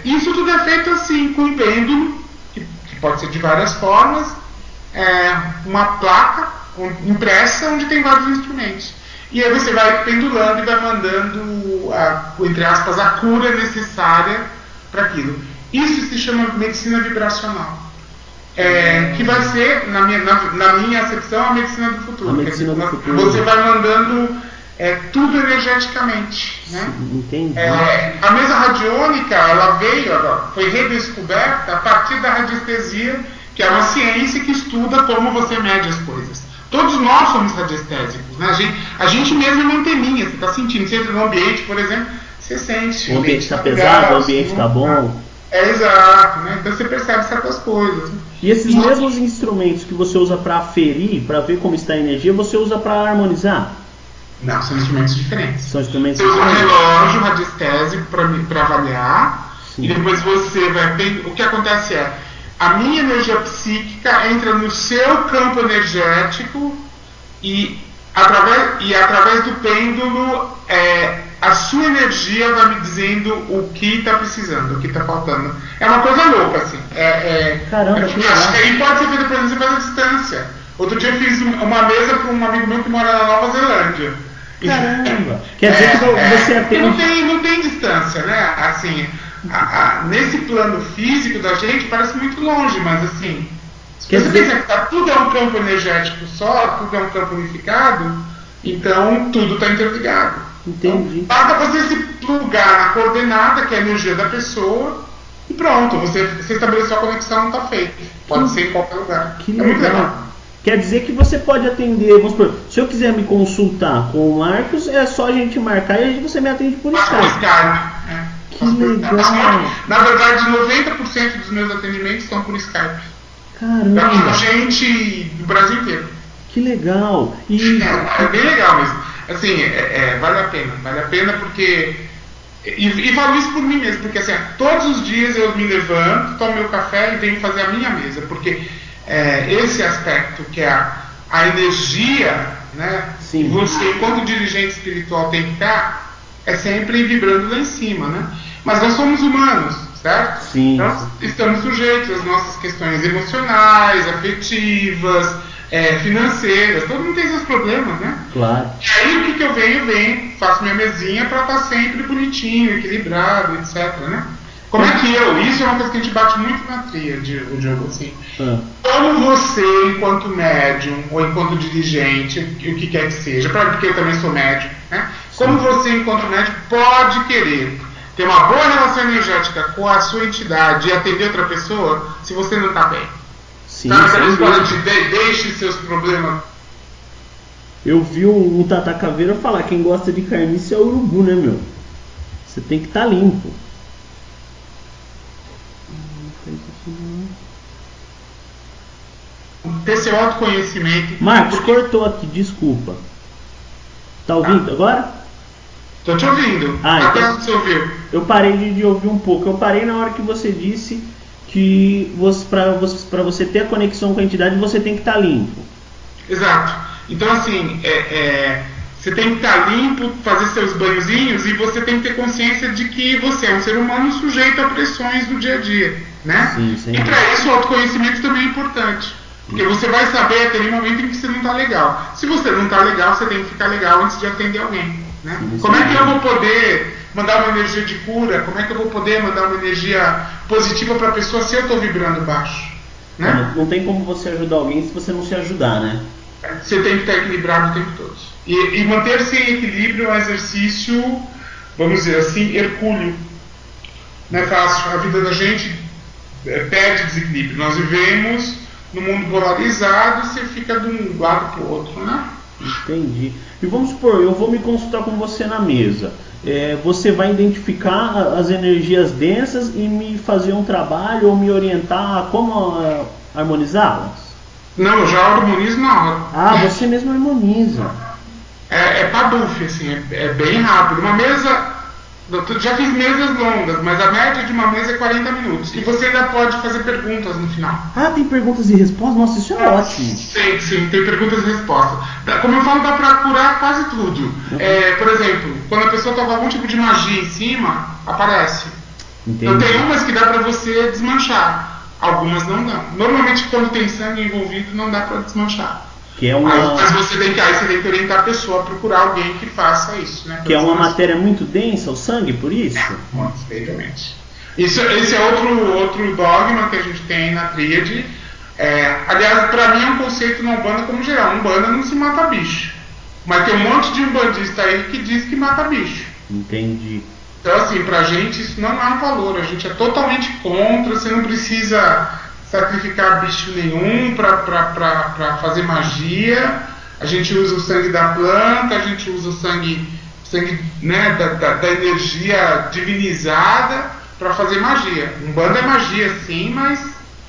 Isso tudo é feito assim, com um pêndulo, que pode ser de várias formas, uma placa impressa onde tem vários instrumentos. E aí você vai pendulando e vai mandando, entre aspas, a cura necessária para aquilo. Isso se chama medicina vibracional. Que vai ser, na minha acepção, a medicina do futuro. A medicina do futuro. Você vai mandando tudo energeticamente. Né? Entendi. A mesa radiônica, ela foi redescoberta a partir da radiestesia, que é uma ciência que estuda como você mede as coisas. Todos nós somos radiestésicos, né? A gente mesmo é uma anteninha, você está sentindo. Você entra no ambiente, por exemplo, você sente. O ambiente está pesado, o ambiente está bom. Exato, né? Então você percebe certas coisas. E esses mesmos instrumentos que você usa para aferir, para ver como está a energia, você usa para harmonizar? Não, são instrumentos diferentes. São instrumentos você usa um diferentes. relógio radiestésico para avaliar. Sim. E depois você vai... O que acontece a minha energia psíquica entra no seu campo energético e através do pêndulo a sua energia vai me dizendo o que está precisando, o que está faltando. É uma coisa louca, assim. Caramba, que legal. Acho que aí pode ser feito, por exemplo, à distância. Outro dia eu fiz uma mesa para um amigo meu que mora na Nova Zelândia. Caramba! Quer dizer que você atende... Não tem distância, né? Assim, nesse plano físico da gente parece muito longe, mas assim, se você pensa que tudo é um campo energético só, tudo é um campo unificado, então tudo está interligado. Entendi. Então, basta você se plugar na coordenada, que é a energia da pessoa, e pronto, você estabeleceu a conexão, não está feito. Pode ser em qualquer lugar. Que legal. Muito legal. Quer dizer que você pode atender, vamos supor, se eu quiser me consultar com o Marcos, é só a gente marcar e você me atende por Skype. Que legal. Na verdade, 90% dos meus atendimentos são por Skype. Caramba. Da gente do Brasil inteiro. Que legal. É bem legal mesmo. Assim, vale a pena porque... E falo isso por mim mesmo, porque assim, todos os dias eu me levanto, tomo meu café e venho fazer a minha mesa, porque esse aspecto que é a energia, né? Sim. Você, enquanto dirigente espiritual, tem que estar sempre vibrando lá em cima, né? Mas nós somos humanos, certo? Sim. Nós estamos sujeitos às nossas questões emocionais, afetivas, financeiras, todo mundo tem seus problemas, né? Claro. E aí o que eu venho, faço minha mesinha para estar sempre bonitinho, equilibrado, etc, né? Como é que isso é uma coisa que a gente bate muito na tríade, o Diogo, assim. Como você, enquanto médium, ou enquanto dirigente, o que quer que seja, porque eu também sou médium, né? Como você, enquanto médium, pode querer ter uma boa relação energética com a sua entidade e atender outra pessoa, se você não está bem? Sim, deixe seus problemas. Eu vi um Tata Caveira falar, quem gosta de carniça é o urubu, né, meu? Você tem que estar limpo. Ter seu autoconhecimento. Marcos, cortou aqui, desculpa. Tá ouvindo agora? Tô te ouvindo. Até então, você ouviu. Eu parei de ouvir um pouco. Eu parei na hora que você disse que para você ter a conexão com a entidade, você tem que estar limpo. Exato. Então, assim, você tem que estar limpo, fazer seus banhozinhos, e você tem que ter consciência de que você é um ser humano sujeito a pressões do dia a dia, né? Sim. E para isso o autoconhecimento também é importante. Porque você vai saber aquele momento em que você não está legal. Se você não está legal, você tem que ficar legal antes de atender alguém, né? Como é que eu vou poder mandar uma energia de cura? Como é que eu vou poder mandar uma energia positiva para a pessoa se eu estou vibrando baixo? Né? Não tem como você ajudar alguém se você não se ajudar, né? Você tem que estar equilibrado o tempo todo. E manter-se em equilíbrio é um exercício, vamos dizer assim, hercúleo. Não é fácil. A vida da gente perde desequilíbrio. Nós vivemos num mundo polarizado, você fica de um lado para o outro, né? Entendi. E vamos supor, eu vou me consultar com você na mesa. Você vai identificar as energias densas e me fazer um trabalho ou me orientar a como harmonizá-las? Não, eu já harmonizo na hora. Ah, você mesmo harmoniza. É paduf, assim, é bem rápido. Uma mesa, eu já fiz mesas longas, mas a média de uma mesa é 40 minutos. E você ainda pode fazer perguntas no final. Ah, tem perguntas e respostas? Nossa, isso é ótimo. Sim, tem perguntas e respostas. Como eu falo, dá pra curar quase tudo. Por exemplo, quando a pessoa toca algum tipo de magia em cima, aparece. Entendi. Então tem umas que dá pra você desmanchar. Algumas não dão. Normalmente quando tem sangue envolvido não dá pra desmanchar. Que é uma... Mas você tem que orientar a pessoa a procurar alguém que faça isso, né? Que é uma matéria muito densa, o sangue, por isso? Perfeitamente. Esse é outro dogma que a gente tem na tríade. Aliás, pra mim é um conceito na Umbanda como geral. Umbanda não se mata bicho. Mas tem um monte de umbandista aí que diz que mata bicho. Entendi. Então, assim, pra gente isso não é um valor. A gente é totalmente contra. Você não precisa sacrificar bicho nenhum para fazer magia. A gente usa o sangue da planta, a gente usa o sangue né, da energia divinizada para fazer magia. Umbanda é magia sim, mas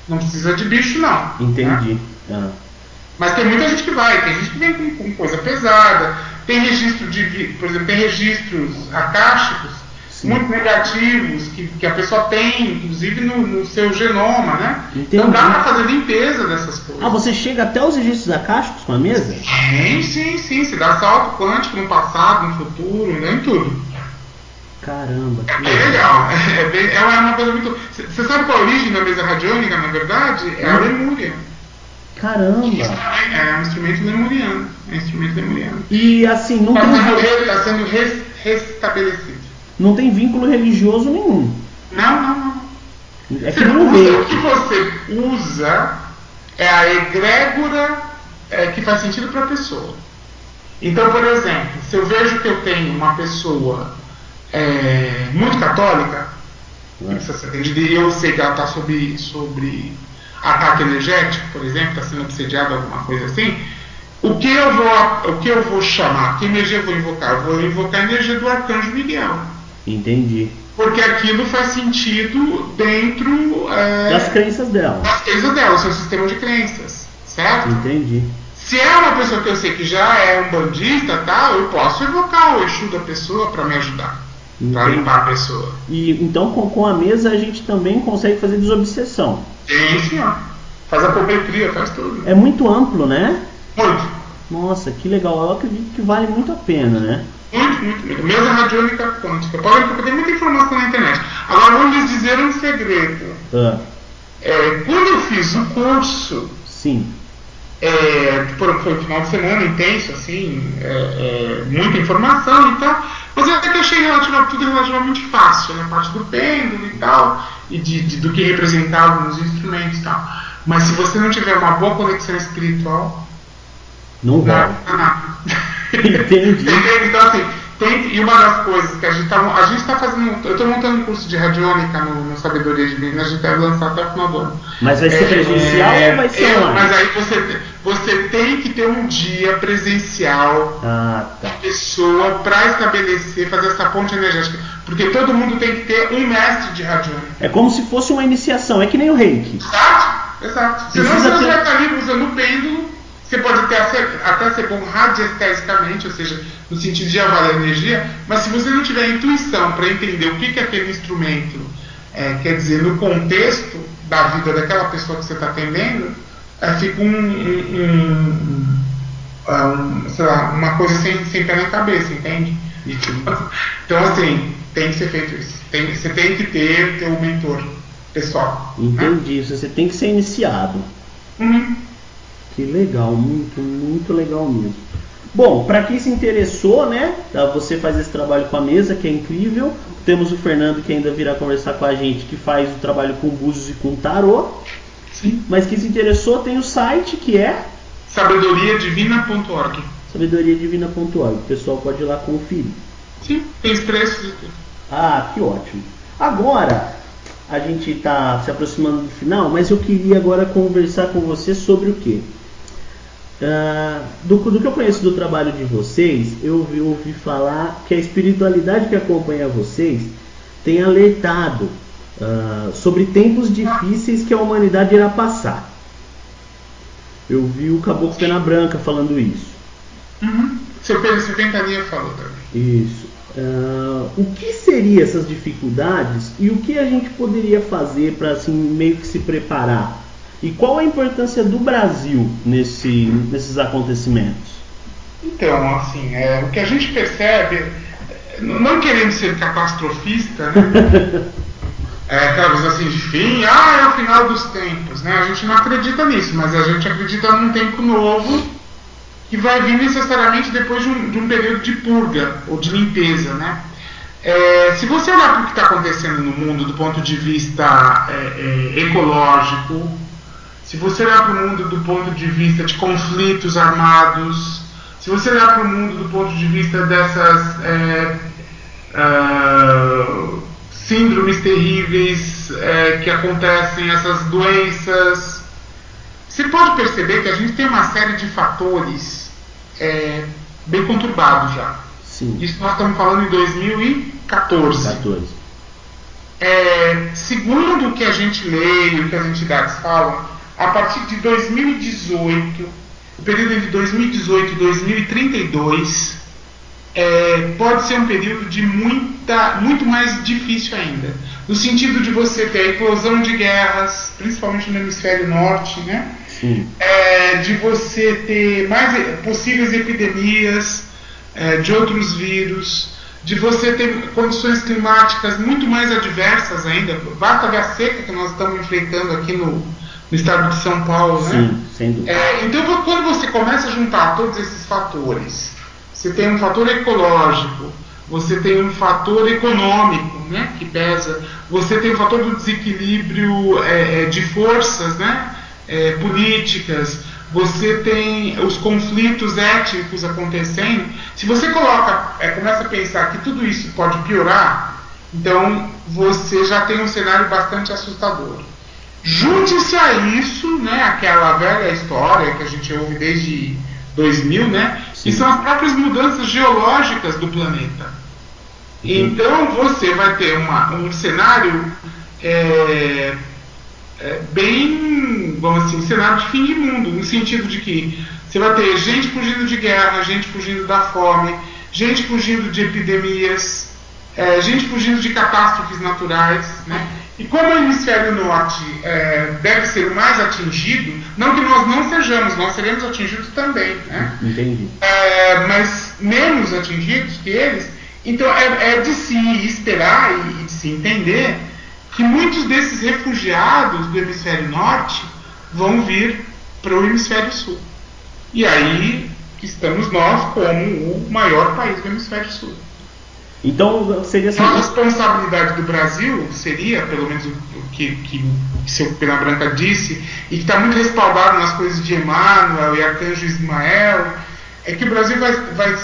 não precisa de bicho não. Entendi. Né? Mas tem muita gente que vai, tem gente que vem com coisa pesada. Tem registro por exemplo, tem registros acásticos muito negativos, que a pessoa tem, inclusive no seu genoma, né? Entendi. Então dá para fazer limpeza dessas coisas. Ah, você chega até os registros acásticos com a mesa? Sim. Você dá salto quântico no passado, no futuro, né? Em tudo. Caramba. É bem legal. É uma coisa muito... Você sabe qual a origem da mesa radiônica, na verdade? É a Lemúria. Caramba. É um instrumento lemuriano. E assim, não está sendo restabelecido. Não tem vínculo religioso nenhum. Não. É que não veio. O que você usa é a egrégora que faz sentido para a pessoa. Então, por exemplo, se eu vejo que eu tenho uma pessoa muito católica, e eu sei que ela está sobre ataque energético, por exemplo, está sendo obsediada, alguma coisa assim, o que eu vou chamar? Que energia eu vou invocar? Eu vou invocar a energia do Arcanjo Miguel. Entendi. Porque aquilo faz sentido dentro das crenças dela. Seu sistema de crenças, certo? Entendi. Se é uma pessoa que eu sei que já é um bandista, eu posso invocar o Exu da pessoa para me ajudar, para limpar a pessoa. E então com a mesa a gente também consegue fazer desobsessão. Sim, senhor. Faz apometria, faz tudo. É muito amplo, né? Muito. Nossa, que legal. Eu acredito que vale muito a pena, né? Muito. Mesa radiônica quântica. Tem muita informação na internet. Agora vamos lhes dizer um segredo. Quando eu fiz o curso, sim, foi um final de semana intenso, assim, muita informação e tal, mas eu até achei tudo relativamente fácil, né? A parte do pêndulo e tal, e do que representavam os instrumentos e tal. Mas se você não tiver uma boa conexão espiritual, não vai. Entendi. Então, assim, e uma das coisas que a gente está fazendo, eu estou montando um curso de radiônica no Sabedoria Divina, a gente deve lançar até o final do ano. Mas vai ser presencial ou vai ser online? Mas aí você tem que ter um dia presencial da pessoa para estabelecer, fazer essa ponte energética. Porque todo mundo tem que ter um mestre de radiônica. É como se fosse uma iniciação, é que nem o reiki. Exato. Senão você vai estar ali usando o pêndulo. Você pode até ser bom radiestesicamente, ou seja, no sentido de avaliar a energia, mas se você não tiver intuição para entender o que aquele instrumento quer dizer no contexto da vida daquela pessoa que você está atendendo, fica sei lá, uma coisa sem pé na cabeça, entende? Então, assim, tem que ser feito isso. Você tem que ter teu mentor pessoal. Entendi, né? Você tem que ser iniciado. Que legal, muito legal mesmo. Bom, para quem se interessou, né, você faz esse trabalho com a mesa, que é incrível. Temos o Fernando, que ainda virá conversar com a gente, que faz o trabalho com búzios e com tarô. Sim. Mas quem se interessou tem o site, que é sabedoriadivina.org. sabedoriadivina.org. O pessoal pode ir lá conferir. Sim, tem os preços e tudo. Ah, que ótimo. Agora, a gente está se aproximando do final, mas eu queria agora conversar com você sobre o quê? Do que eu conheço do trabalho de vocês, eu ouvi falar que a espiritualidade que acompanha vocês tem alertado sobre tempos difíceis que a humanidade irá passar. Eu vi o Caboclo Pena Branca falando isso. Seu Pedro Ventania falou também. Isso. O que seriam essas dificuldades e o que a gente poderia fazer para assim, meio que se preparar? E qual a importância do Brasil nesses acontecimentos? Então, assim, o que a gente percebe, não querendo ser catastrofista, né? Aquela visão assim de fim, é o final dos tempos, né? A gente não acredita nisso, mas a gente acredita num tempo novo que vai vir necessariamente depois de um período de purga ou de limpeza, né? Se você olhar para o que está acontecendo no mundo do ponto de vista ecológico, se você olhar para o mundo do ponto de vista de conflitos armados, se você olhar para o mundo do ponto de vista dessas síndromes terríveis que acontecem, essas doenças, você pode perceber que a gente tem uma série de fatores bem conturbados já. Sim. Isso nós estamos falando em 2014. Segundo o que a gente lê e o que as entidades falam, a partir de 2018, o período entre 2018 e 2032, pode ser um período de muito mais difícil ainda. No sentido de você ter a eclosão de guerras, principalmente no hemisfério norte, né? De você ter mais possíveis epidemias de outros vírus, de você ter condições climáticas muito mais adversas ainda. Basta ver a seca que nós estamos enfrentando aqui no estado de São Paulo, né? Sim, sem dúvida. Então, quando você começa a juntar todos esses fatores, você tem um fator ecológico, você tem um fator econômico, né, que pesa, você tem o fator do desequilíbrio de forças, né, políticas, você tem os conflitos étnicos acontecendo. Se você começa a pensar que tudo isso pode piorar, então você já tem um cenário bastante assustador. Junte-se a isso, né, aquela velha história que a gente ouve desde 2000, né, que são as próprias mudanças geológicas do planeta. Então você vai ter um cenário bem, vamos assim, um cenário de fim de mundo, no sentido de que você vai ter gente fugindo de guerra, gente fugindo da fome, gente fugindo de epidemias, gente fugindo de catástrofes naturais, né? E como o hemisfério norte deve ser o mais atingido, não que nós não sejamos, nós seremos atingidos também, né? Entendi. Mas menos atingidos que eles, então é de se esperar e de se entender que muitos desses refugiados do hemisfério norte vão vir para o hemisfério sul. E aí estamos nós como o maior país do hemisfério sul. Então seria assim. A responsabilidade do Brasil seria, pelo menos o que seu Pena Branca disse, e que está muito respaldado nas coisas de Emmanuel e Arcanjo Ismael, é que o Brasil vai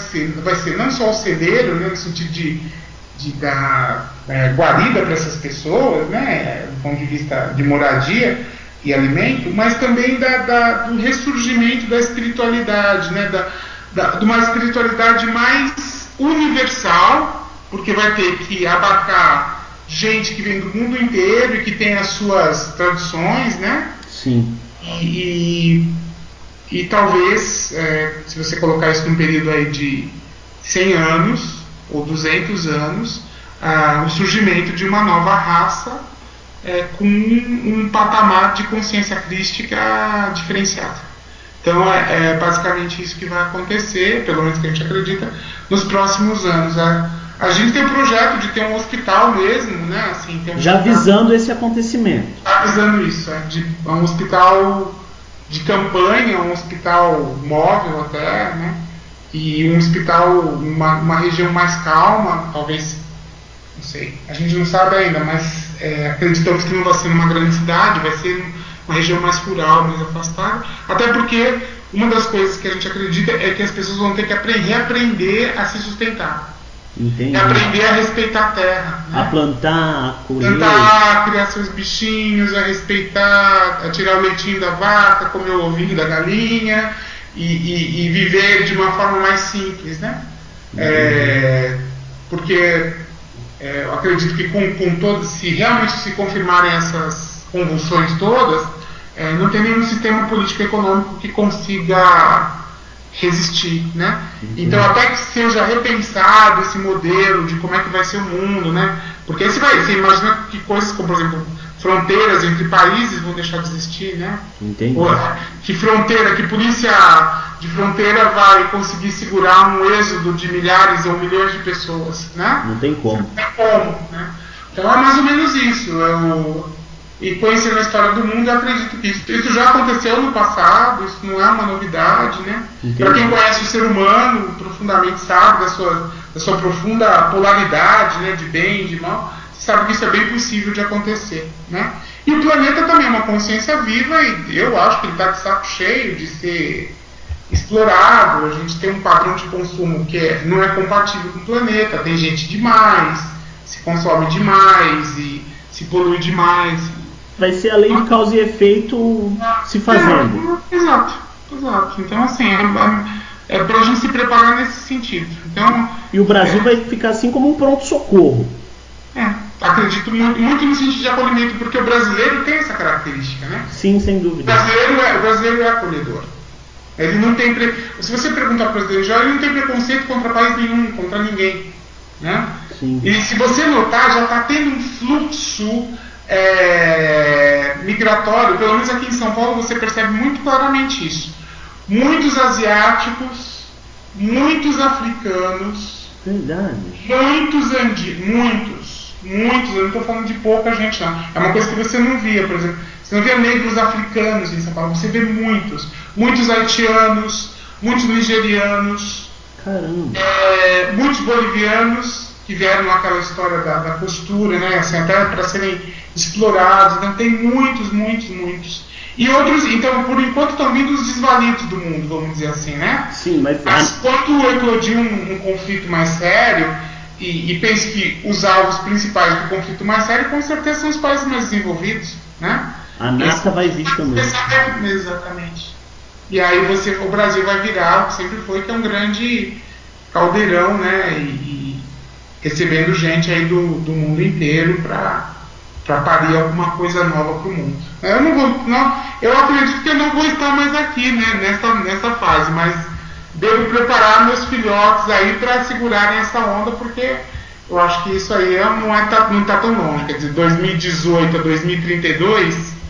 ser não só o celeiro, né, no sentido de dar guarida para essas pessoas, né, do ponto de vista de moradia e alimento, mas também do ressurgimento da espiritualidade, né, de uma espiritualidade mais universal, porque vai ter que abarcar gente que vem do mundo inteiro e que tem as suas tradições, né? Sim. E talvez, se você colocar isso num período aí de 100 anos ou 200 anos, o surgimento de uma nova raça com um patamar de consciência crística diferenciado. Então é basicamente isso que vai acontecer, pelo menos que a gente acredita, nos próximos anos. A gente tem um projeto de ter um hospital mesmo, né? Assim, já visando esse acontecimento. Já visando isso, um hospital de campanha, um hospital móvel até, né? E um hospital, uma região mais calma, talvez, não sei, a gente não sabe ainda, mas acreditamos que não vai ser numa grande cidade, vai ser uma região mais rural, mais afastada, até porque uma das coisas que a gente acredita é que as pessoas vão ter que reaprender a se sustentar. Entendi. E aprender a respeitar a terra. Né? A plantar, a colher. Plantar, criar seus bichinhos, a respeitar, a tirar o leitinho da vaca, comer o ovinho da galinha e viver de uma forma mais simples, né? Porque eu acredito que com todos, se realmente se confirmarem essas convulsões todas, não tem nenhum sistema político-econômico que consiga resistir, né? Então até que seja repensado esse modelo de como é que vai ser o mundo, né? Porque aí você imagina que coisas como, por exemplo, fronteiras entre países vão deixar de existir, né? Entendi. Que polícia de fronteira vai conseguir segurar um êxodo de milhares ou milhões de pessoas, né? Não tem como. Não tem como, né? Então é mais ou menos isso. E conhecendo a história do mundo, eu acredito que isso já aconteceu no passado, isso não é uma novidade, né? Para quem conhece o ser humano profundamente, sabe da sua profunda polaridade, né, de bem e de mal, sabe que isso é bem possível de acontecer, né? E o planeta também é uma consciência viva e eu acho que ele está de saco cheio de ser explorado. A gente tem um padrão de consumo que não é compatível com o planeta, tem gente demais, se consome demais e se polui demais. Vai ser a lei de causa e efeito se fazendo. Exato. Então, assim, é pra gente se preparar nesse sentido. Então, e o Brasil vai ficar assim como um pronto-socorro. Acredito muito no sentido de acolhimento, porque o brasileiro tem essa característica, né? Sim, sem dúvida. O brasileiro é acolhedor. Ele não tem se você perguntar para o brasileiro, ele não tem preconceito contra país nenhum, contra ninguém, né? Sim. E se você notar, já está tendo um fluxo migratório, pelo menos aqui em São Paulo você percebe muito claramente isso. Muitos asiáticos, muitos africanos, verdade, muitos andinos, muitos, eu não estou falando de pouca gente não, é uma coisa que você não via, por exemplo, você não via negros africanos em São Paulo, você vê muitos haitianos, muitos nigerianos, muitos bolivianos que vieram naquela história da costura, né, assim, até para serem explorados. Então tem muitos. E outros, então, por enquanto estão vindo os desvalidos do mundo, vamos dizer assim, né? Sim, mas quando eclodir um conflito mais sério, e pense que os alvos principais do conflito mais sério, com certeza são os países mais desenvolvidos, né? A nata vai vir também. Exatamente. E aí o Brasil vai virar o que sempre foi, que é um grande caldeirão, né? E recebendo gente aí do mundo inteiro para parir alguma coisa nova para o mundo. Eu acredito que eu não vou estar mais aqui, né, nessa fase, mas devo preparar meus filhotes aí para segurarem essa onda, porque eu acho que isso aí não está tão longe. Quer dizer, 2018 a 2032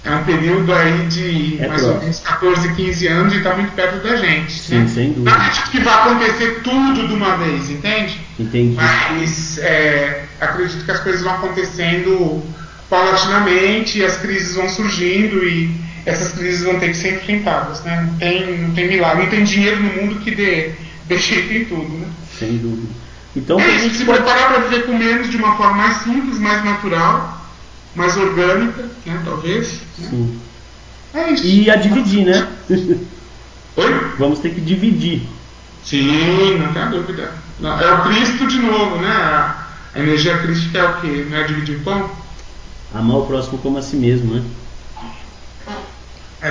é um período aí de mais ou menos 14, 15 anos e está muito perto da gente. Sim, né? Sem dúvida. Não acredito que vai acontecer tudo de uma vez, entende? Entendi. Mas acredito que as coisas vão acontecendo paulatinamente, as crises vão surgindo e essas crises vão ter que ser enfrentadas, né? Não tem milagre, não tem dinheiro no mundo que dê jeito em tudo, né? Sem dúvida. Então, a gente se preparar para viver com menos de uma forma mais simples, mais natural, mais orgânica, né? Talvez. Sim. É isso. E a dividir, né? Oi? Vamos ter que dividir. Sim, não tem dúvida. Não, é o Cristo de novo, né? A energia crística é o quê? Não é dividir o pão? Amar o próximo como a si mesmo, né?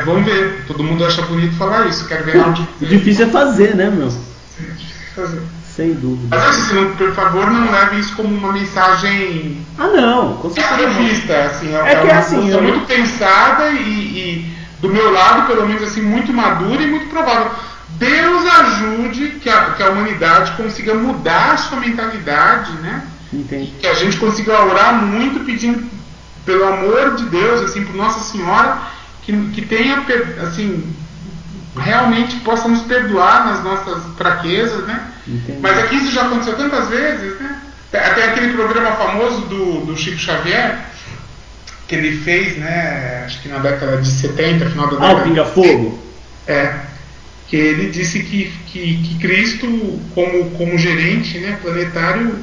Vamos ver. Todo mundo acha bonito falar isso. Quero ver onde. O difícil é fazer, né, meu? É difícil fazer. Sem dúvida. Mas assim, por favor, não leve isso como uma mensagem. Não, com certeza. Assim, é que uma assim, coisa muito pensada e do meu lado, pelo menos assim, muito madura e muito provável. Deus ajude que a humanidade consiga mudar a sua mentalidade, né? Entendi. Que a gente consiga orar muito pedindo pelo amor de Deus, assim, por Nossa Senhora, que tenha, assim, realmente possa nos perdoar nas nossas fraquezas, né? Entendi. Mas aqui isso já aconteceu tantas vezes, né? Até aquele programa famoso do Chico Xavier, que ele fez, né? Acho que na década de 70, final da década. O Pinga Fogo? Que ele disse que Cristo, como gerente, né, planetário,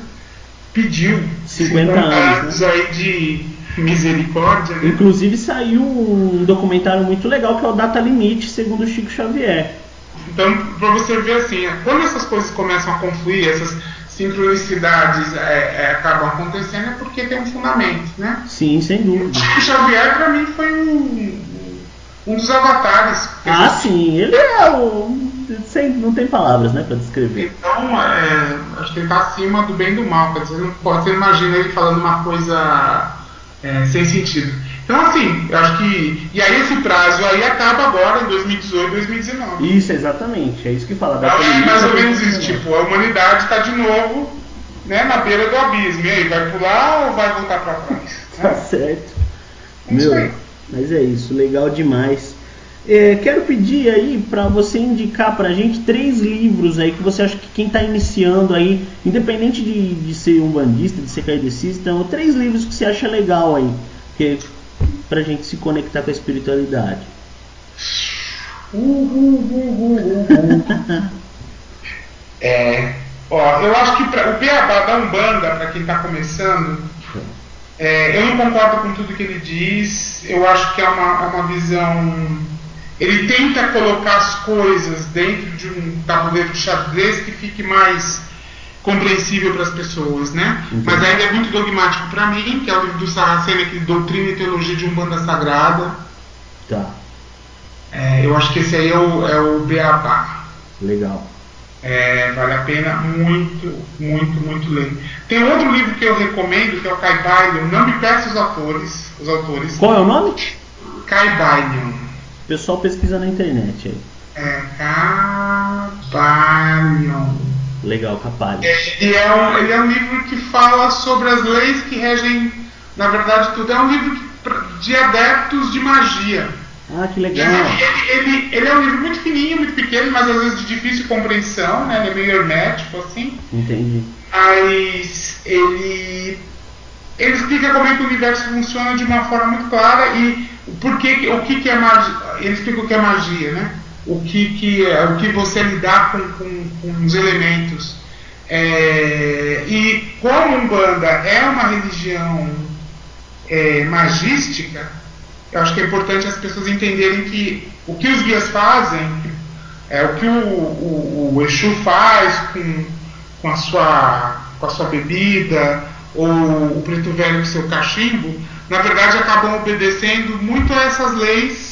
pediu 50 anos, né? Aí de misericórdia, né? Inclusive saiu um documentário muito legal que é o Data Limite, segundo o Chico Xavier. Então, para você ver assim, quando essas coisas começam a confluir, sincronicidades acabam acontecendo é porque tem um fundamento, né? Sim, sem dúvida. O Xavier, para mim, foi um dos avatares. Ah, sim, ele é não tem palavras, né, para descrever. Então, acho que ele está acima do bem e do mal. Quer dizer, você não imagina ele falando uma coisa sem sentido. Então, assim, eu acho que... E aí esse prazo aí acaba agora, em 2018, 2019. Isso, exatamente. É isso que fala. É mais ou menos isso. Tipo, a humanidade está de novo, né, na beira do abismo. E aí, vai pular ou vai voltar para trás? Tá certo. Mas é isso. Legal demais. Quero pedir aí para você indicar pra gente 3 livros aí que você acha que quem está iniciando aí, independente de ser umbandista, de ser kardecista, então 3 livros que você acha legal aí, que pra gente se conectar com a espiritualidade. Eu acho que o beabá da Umbanda, para quem está começando, eu não concordo com tudo que ele diz. Eu acho que é uma visão... Ele tenta colocar as coisas dentro de um tabuleiro de xadrez que fique mais compreensível para as pessoas, né? Uhum. Mas ainda é muito dogmático para mim, que é o livro do Saraceni, que Doutrina e Teologia de Umbanda Sagrada. Tá. Eu acho que esse aí é o beabá. Legal. Vale a pena muito, muito, muito ler. Tem outro livro que eu recomendo, que é o Kaibailion. Não me peça os autores. Qual é o nome? Kaibailion. O pessoal pesquisa na internet aí. Kaibailion. Legal, Capalho. Ele é um livro que fala sobre as leis que regem, na verdade, tudo. É um livro de adeptos de magia. Ah, que legal. Ele é um livro muito fininho, muito pequeno, mas às vezes de difícil compreensão, né? Ele é meio hermético, assim. Entendi. Mas ele explica como é que o universo funciona de uma forma muito clara e o que é magia. Ele explica o que é magia, né? O que você lidar com os elementos. E como a Umbanda é uma religião magística, eu acho que é importante as pessoas entenderem que o que os guias fazem, o que o Exu faz com a sua bebida, ou o preto velho com seu cachimbo, na verdade acabam obedecendo muito a essas leis,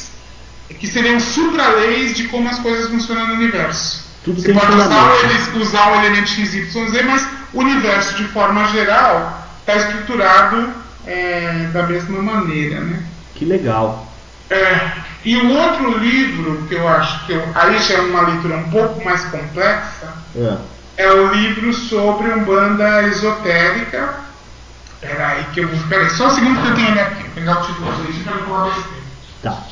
que seriam supra-leis de como as coisas funcionam no universo. Tudo você pode usar o elemento XYZ, mas o universo, de forma geral, está estruturado da mesma maneira, né? Que legal. E o outro livro que eu acho que aí já é uma leitura um pouco mais complexa, é o livro sobre Umbanda esotérica. Peraí, só um segundo que eu tenho ele aqui. Vou pegar o título direitinho para não falar besteira. Tá.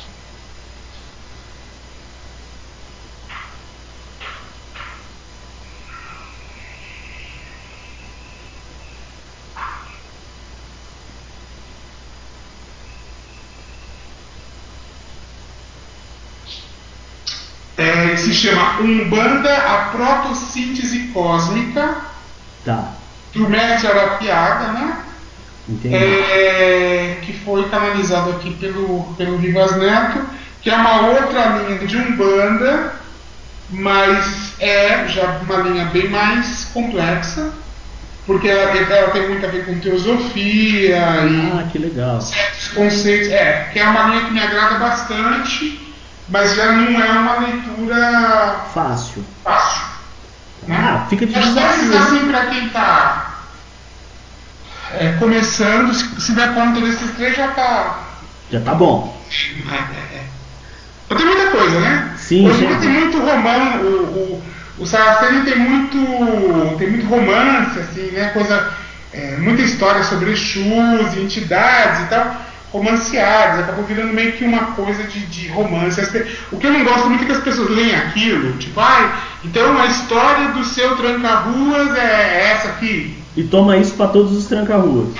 Se chama Umbanda, a Protossíntese Cósmica. Tá. Do mestre Arapiaga, né? Entendi. Que foi canalizado aqui pelo Vivas Neto, que é uma outra linha de Umbanda, mas é já uma linha bem mais complexa, porque ela tem muito a ver com teosofia e que legal. certos conceitos. Que é uma linha que me agrada bastante, mas já não é uma leitura fácil. Né? Fica de desafio. Assim, para quem está começando, se der conta desses 3 já tá bom. Tem muita coisa, né? Sim. Hoje tem muito romance. O Saraceni tem muito romance, assim, né? Muita história sobre Exus, entidades e tal. Romanceados, acabou virando meio que uma coisa de romance. O que eu não gosto muito é que as pessoas leem aquilo, tipo, então a história do seu tranca-ruas é essa aqui. E toma isso para todos os tranca-ruas.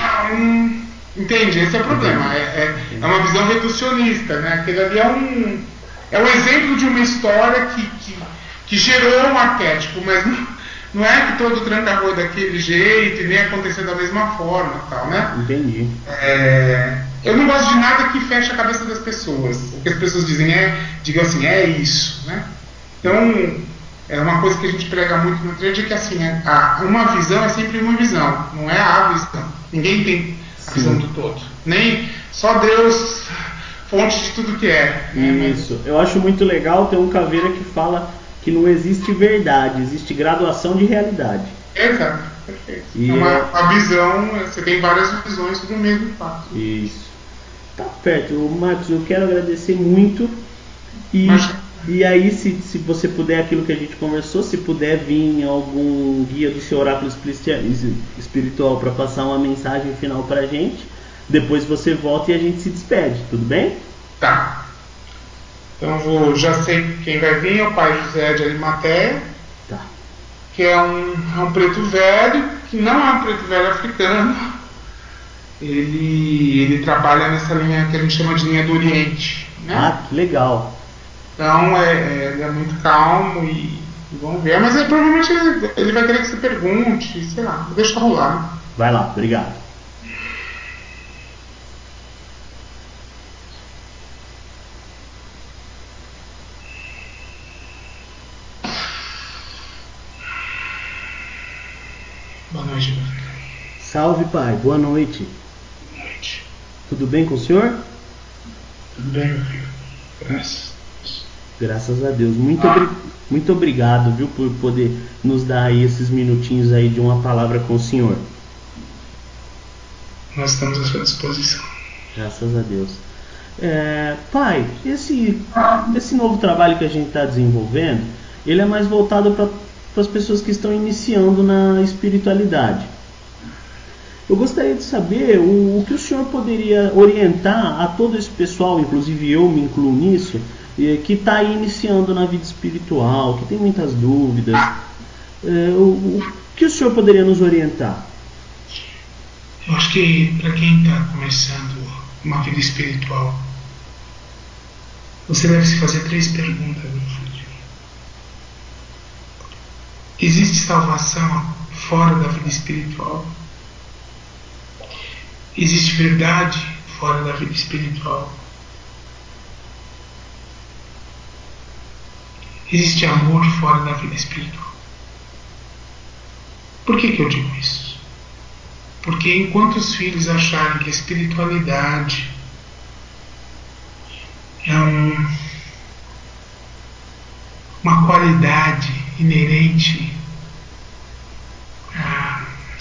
Entende? Esse é o problema. É uma visão reducionista, né? Aquele ali é um exemplo de uma história que gerou um arquétipo, mas não é que todo tranca-rua é daquele jeito e nem aconteceu da mesma forma, tal, né? Entendi. Eu não gosto de nada que feche a cabeça das pessoas. O que as pessoas dizem digam assim, é isso, né? Então, É uma coisa que a gente prega muito no trade, é que assim, uma visão é sempre uma visão, não é a visão. Ninguém tem a visão do todo. Nem só Deus, fonte de tudo que é. Isso. Eu acho muito legal ter um caveira que fala que não existe verdade, existe graduação de realidade. Exato, perfeito. E uma visão, você tem várias visões sobre o mesmo fato. Isso. Tá perto. Marcos, eu quero agradecer muito. E aí, se você puder, aquilo que a gente conversou, se puder vir algum guia do seu oráculo espiritual para passar uma mensagem final pra gente, depois você volta e a gente se despede, tudo bem? Tá. Então já sei quem vai vir, é o pai José de Arimateia, tá. Que é um preto velho, que não é um preto velho africano. Ele trabalha nessa linha que a gente chama de linha do Oriente, né? Ah, que legal. Então ele é muito calmo e vamos ver. Mas provavelmente ele vai querer que você pergunte, sei lá, deixa rolar. Vai lá, obrigado. Boa noite, meu filho. Salve, pai, boa noite. Boa noite. Tudo bem com o senhor? Tudo bem, meu filho. Graças a Deus. Muito obrigado, viu, por poder nos dar aí esses minutinhos aí de uma palavra com o senhor. Nós estamos à sua disposição. Graças a Deus. Pai, esse novo trabalho que a gente está desenvolvendo, ele é mais voltado para as pessoas que estão iniciando na espiritualidade. Eu gostaria de saber o que o senhor poderia orientar a todo esse pessoal, inclusive eu me incluo nisso, que está iniciando na vida espiritual, que tem muitas dúvidas. O que o senhor poderia nos orientar? Eu acho que para quem está começando uma vida espiritual, você deve se fazer 3 perguntas, meu filho. Existe salvação fora da vida espiritual? Existe verdade fora da vida espiritual? Existe amor fora da vida espiritual? Por que eu digo isso? Porque enquanto os filhos acharem que a espiritualidade é uma qualidade inerente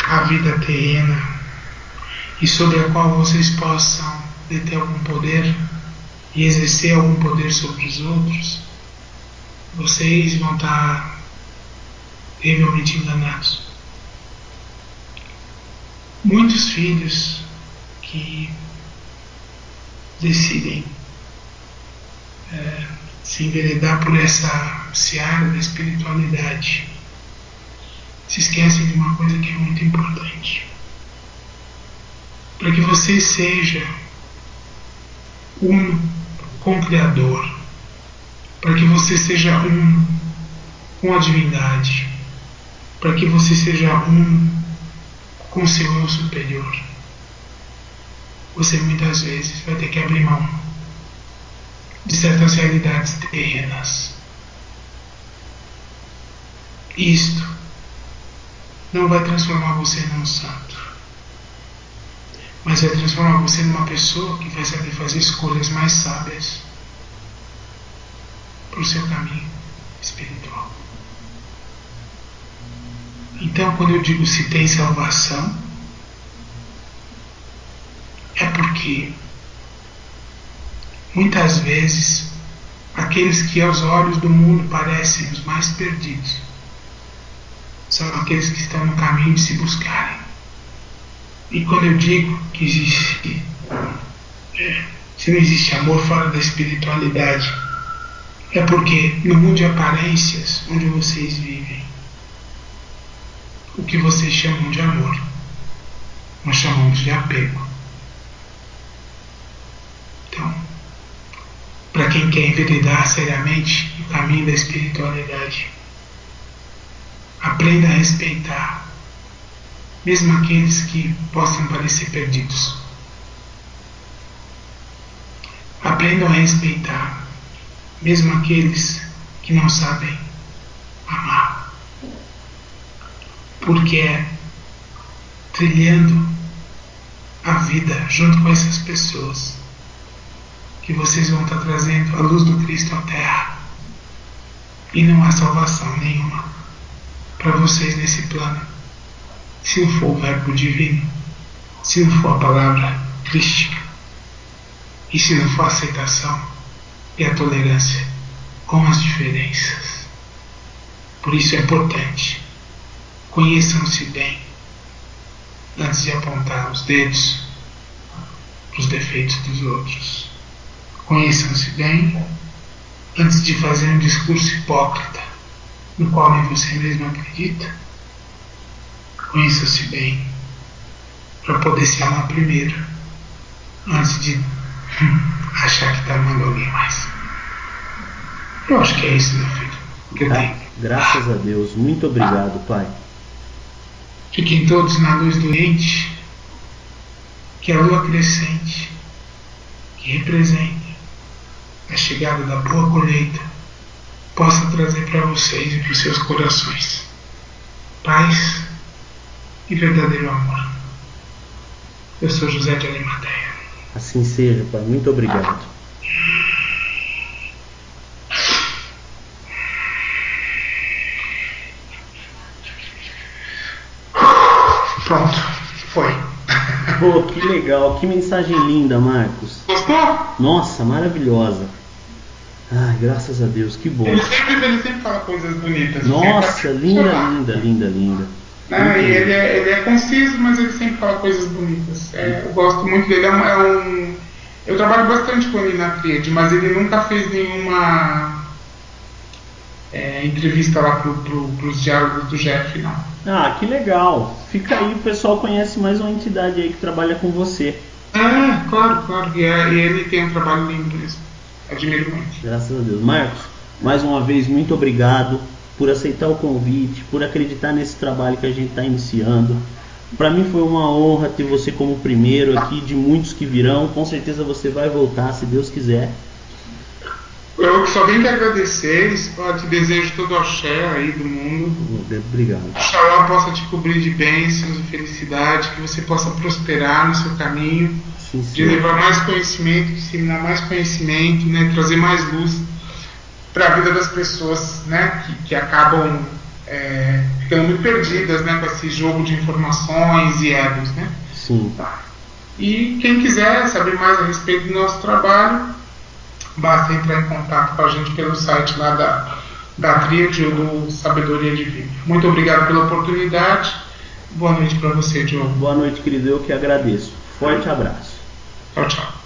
à vida terrena e sobre a qual vocês possam deter algum poder e exercer algum poder sobre os outros, vocês vão estar terrivelmente enganados. Muitos filhos que decidem se enveredar por essa seara da espiritualidade se esquecem de uma coisa que é muito importante. Para que você seja um com o Criador, para que você seja um com a divindade, para que você seja um com o seu eu superior, você muitas vezes vai ter que abrir mão de certas realidades terrenas. Isto não vai transformar você num santo, mas vai transformar você numa pessoa que vai saber fazer escolhas mais sábias para o seu caminho espiritual. Então, quando eu digo se tem salvação, é porque muitas vezes aqueles que aos olhos do mundo parecem os mais perdidos são aqueles que estão no caminho de se buscarem. E quando eu digo que existe, se não existe amor fora da espiritualidade, é porque no mundo de aparências onde vocês vivem, o que vocês chamam de amor, nós chamamos de apego. Então, para quem quer enveredar seriamente no caminho da espiritualidade, aprenda a respeitar, mesmo aqueles que possam parecer perdidos. Aprendam a respeitar, mesmo aqueles que não sabem amar. porque é trilhando a vida junto com essas pessoas que vocês vão estar trazendo a luz do Cristo à Terra. E não há salvação nenhuma para vocês nesse plano se não for o Verbo Divino, se não for a palavra crística, e se não for a aceitação e a tolerância com as diferenças. Por isso é importante, conheçam-se bem antes de apontar os dedos para os defeitos dos outros. Conheçam-se bem antes de fazer um discurso hipócrita no qual nem você mesmo acredita. Conheça-se bem para poder se amar primeiro, antes de achar que está amando alguém mais. Eu acho que é isso, meu filho, que eu tenho. Graças a Deus. Muito obrigado, Pai. Fiquem todos na luz do Oriente, que a lua crescente, que representa a chegada da boa colheita, possa trazer para vocês e para os seus corações paz e verdadeiro amor. Eu sou José de Arimateia. Assim seja, Pai. Muito obrigado. Pronto, foi. Pô, que legal. Que mensagem linda, Marcos. Gostou? Nossa, maravilhosa. Ai, graças a Deus, que bom. Ele sempre fala coisas bonitas. Nossa, linda. E ele é conciso, mas ele sempre fala coisas bonitas. Eu gosto muito dele. Eu trabalho bastante com ele na Tríade, mas ele nunca fez nenhuma entrevista lá pros diálogos do Jeff, não. Ah, que legal. Fica aí, o pessoal conhece mais uma entidade aí que trabalha com você. Claro. E ele tem um trabalho lindo mesmo. Admiro muito. Graças a Deus. Marcos, mais uma vez, muito obrigado por aceitar o convite, por acreditar nesse trabalho que a gente está iniciando. Para mim foi uma honra ter você como primeiro aqui, de muitos que virão. Com certeza você vai voltar, se Deus quiser. Eu só tenho que agradecer, te desejo todo o axé aí do mundo. Obrigado. Oxalá possa te cobrir de bênçãos e felicidade, que você possa prosperar no seu caminho, Sim. de levar mais conhecimento, disseminar mais conhecimento, né, trazer mais luz para a vida das pessoas, né, que acabam ficando muito perdidas, né, com esse jogo de informações e egos, né. Sim. E quem quiser saber mais a respeito do nosso trabalho, basta entrar em contato com a gente pelo site lá da Tríade ou do Sabedoria Divina. Muito obrigado pela oportunidade. Boa noite para você, Diogo. Boa noite, querido. Eu que agradeço. Forte abraço. Tchau, tchau.